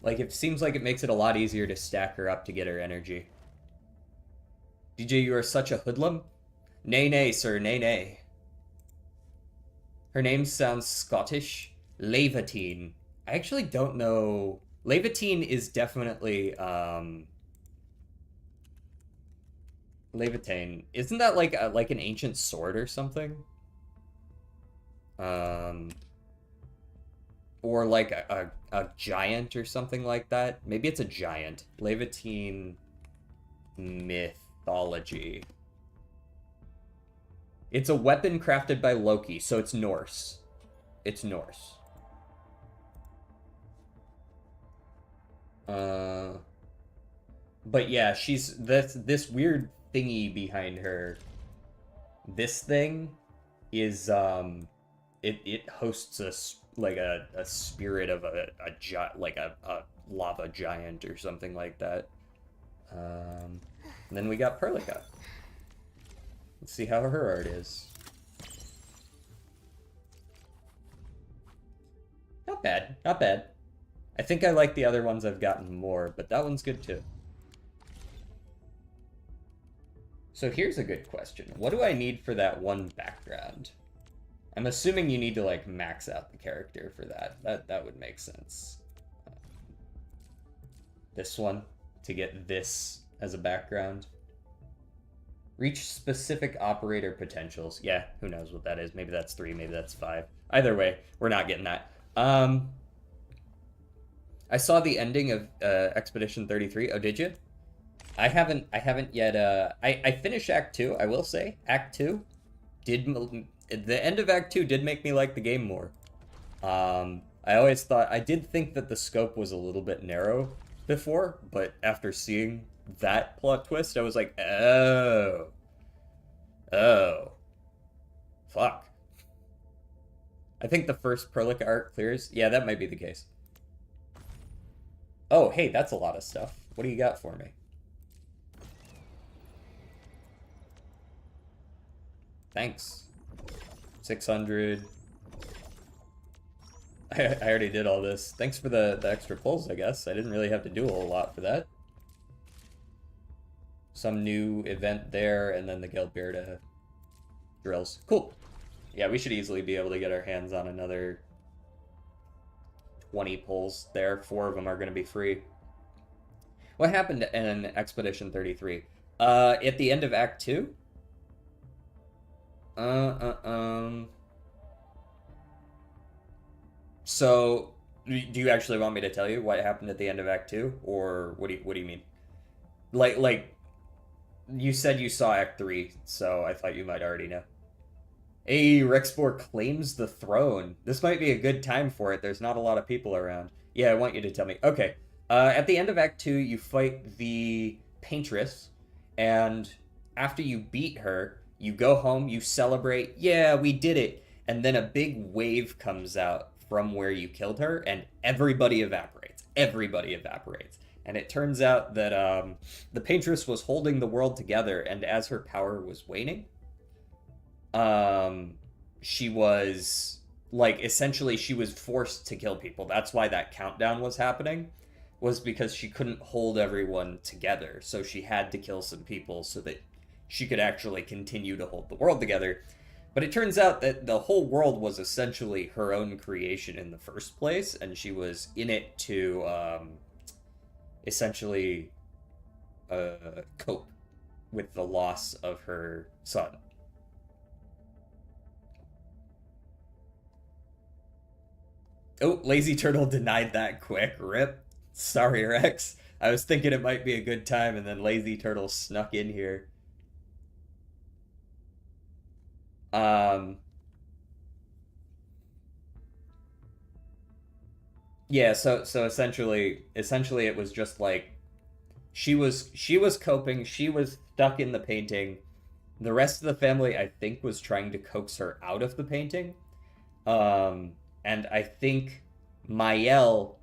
Like, it seems like it makes it a lot easier to stack her up to get her energy. DJ, you are such a hoodlum? Nay, nay, sir, nay, nay. Her name sounds Scottish. Levitine. I actually don't know. Levitine is definitely, Levitine. Isn't that like an ancient sword or something? Or like a giant or something like that. Maybe it's a giant. Levitine mythology. It's a weapon crafted by Loki, so it's Norse. It's Norse. But yeah, she's this weird thingy behind her. This thing is it hosts a spirit of a lava giant or something like that. Then we got Perlica. Let's see how her art is. Not bad, not bad. I think I like the other ones I've gotten more, but that one's good too. So here's a good question. What do I need for that one background? I'm assuming you need to like max out the character for that. That would make sense. This one to get this as a background. Reach specific operator potentials. Yeah, who knows what that is. Maybe that's 3, maybe that's 5. Either way, we're not getting that. I saw the ending of Expedition 33. Oh, did you? I haven't yet. I finished Act 2, I will say. Act 2 the end of Act 2 did make me like the game more. I did think that the scope was a little bit narrow before, but after seeing that plot twist, I was like, oh, fuck. I think the first Perlica arc clears. Yeah, that might be the case. Oh, hey, that's a lot of stuff. What do you got for me? Thanks. 600. I already did all this. Thanks for the extra pulls, I guess. I didn't really have to do a whole lot for that. some new event there, and then the Gilberta drills. Cool. Yeah, we should easily be able to get our hands on another 20 pulls there. 4 of them are going to be free. What happened in Expedition 33? At the end of Act 2? So, do you actually want me to tell you what happened at the end of Act 2? Or what do you mean? Like, you said you saw Act 3, so I thought you might already know. A Rexpor claims the throne. This might be a good time for it. There's not a lot of people around. Yeah, I want you to tell me. Okay. At the end of Act 2, you fight the Paintress, and after you beat her, you go home, you celebrate, yeah, we did it. And then a big wave comes out from where you killed her, and everybody evaporates. Everybody evaporates. And it turns out that the Paintress was holding the world together, and as her power was waning, she was like essentially she was forced to kill people. That's why that countdown was happening, was because she couldn't hold everyone together. So she had to kill some people so that she could actually continue to hold the world together. But it turns out that the whole world was essentially her own creation in the first place, and she was in it to essentially cope with the loss of her son. Oh, Lazy Turtle denied that quick. Rip. Sorry, Rex. I was thinking it might be a good time, and then Lazy Turtle snuck in here. Um, yeah, so essentially it was just like she was coping, she was stuck in the painting. The rest of the family, I think, was trying to coax her out of the painting. Um, and I think Mael,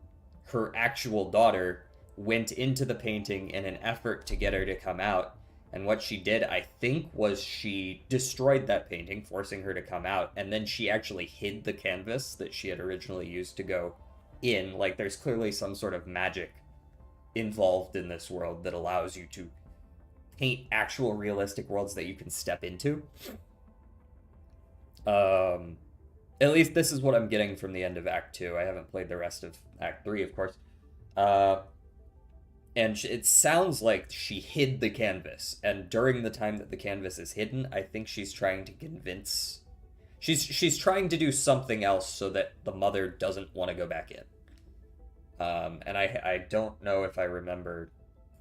her actual daughter, went into the painting in an effort to get her to come out. And what she did, I think, was she destroyed that painting, forcing her to come out. And then she actually hid the canvas that she had originally used to go in. Like, there's clearly some sort of magic involved in this world that allows you to paint actual realistic worlds that you can step into. Um, at least this is what I'm getting from the end of Act 2. I haven't played the rest of Act 3, of course. Uh, and it sounds like she hid the canvas, and during the time that the canvas is hidden, I think she's trying to convince... She's trying to do something else so that the mother doesn't want to go back in. And I don't know if I remember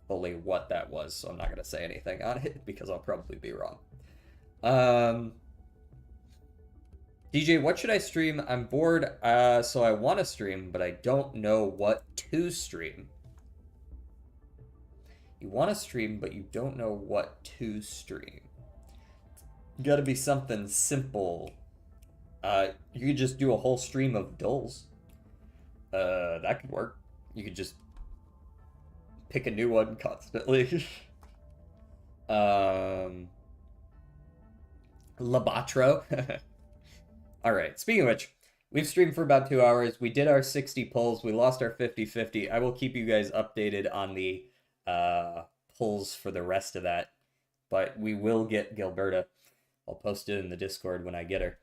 fully what that was, so I'm not going to say anything on it, because I'll probably be wrong. DJ, what should I stream? I'm bored, so I want to stream, but I don't know what to stream. You want to stream, but you don't know what to stream. Gotta be something simple. You could just do a whole stream of dulls. That could work. You could just pick a new one constantly. Labatro. Alright, speaking of which, we've streamed for about 2 hours. We did our 60 pulls. We lost our 50-50. I will keep you guys updated on the pulls for the rest of that. But we will get Gilberta. I'll post it in the Discord when I get her.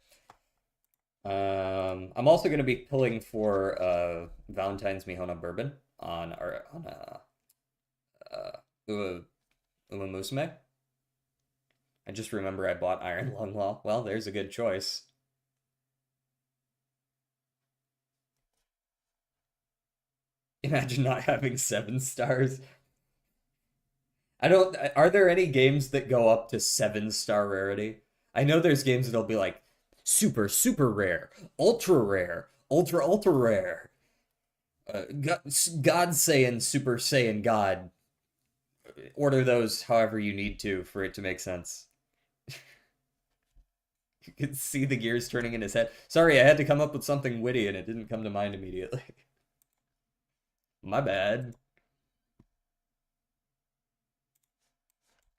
I'm also going to be pulling for Valentine's Mihona Bourbon on Uma Musume. I just remember I bought Iron Lung Law. Well, there's a good choice. Imagine not having 7 stars. Are there any games that go up to 7-star rarity? I know there's games that'll be like super, super rare, ultra, ultra rare. God Saiyan, Super Saiyan God. Order those however you need to for it to make sense. You can see the gears turning in his head. Sorry, I had to come up with something witty and it didn't come to mind immediately. My bad.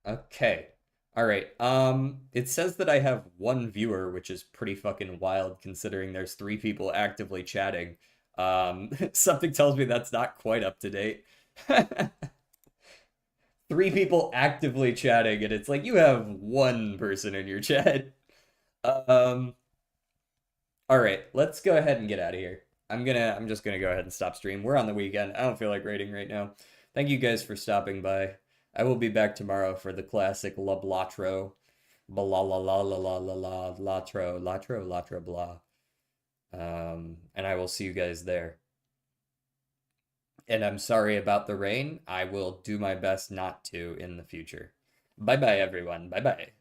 Okay. All right. It says that I have 1 viewer, which is pretty fucking wild considering there's 3 people actively chatting. Something tells me that's not quite up to date. 3 people actively chatting, and it's like you have 1 person in your chat. Um, all right, let's go ahead and get out of here. I'm just gonna go ahead and stop stream. We're on the weekend. I don't feel like raiding right now. Thank you guys for stopping by. I will be back tomorrow for the classic La Blatro. Blah la la la la la la la latro latro latro blah. And I will see you guys there. And I'm sorry about the rain. I will do my best not to in the future. Bye bye, everyone. Bye bye.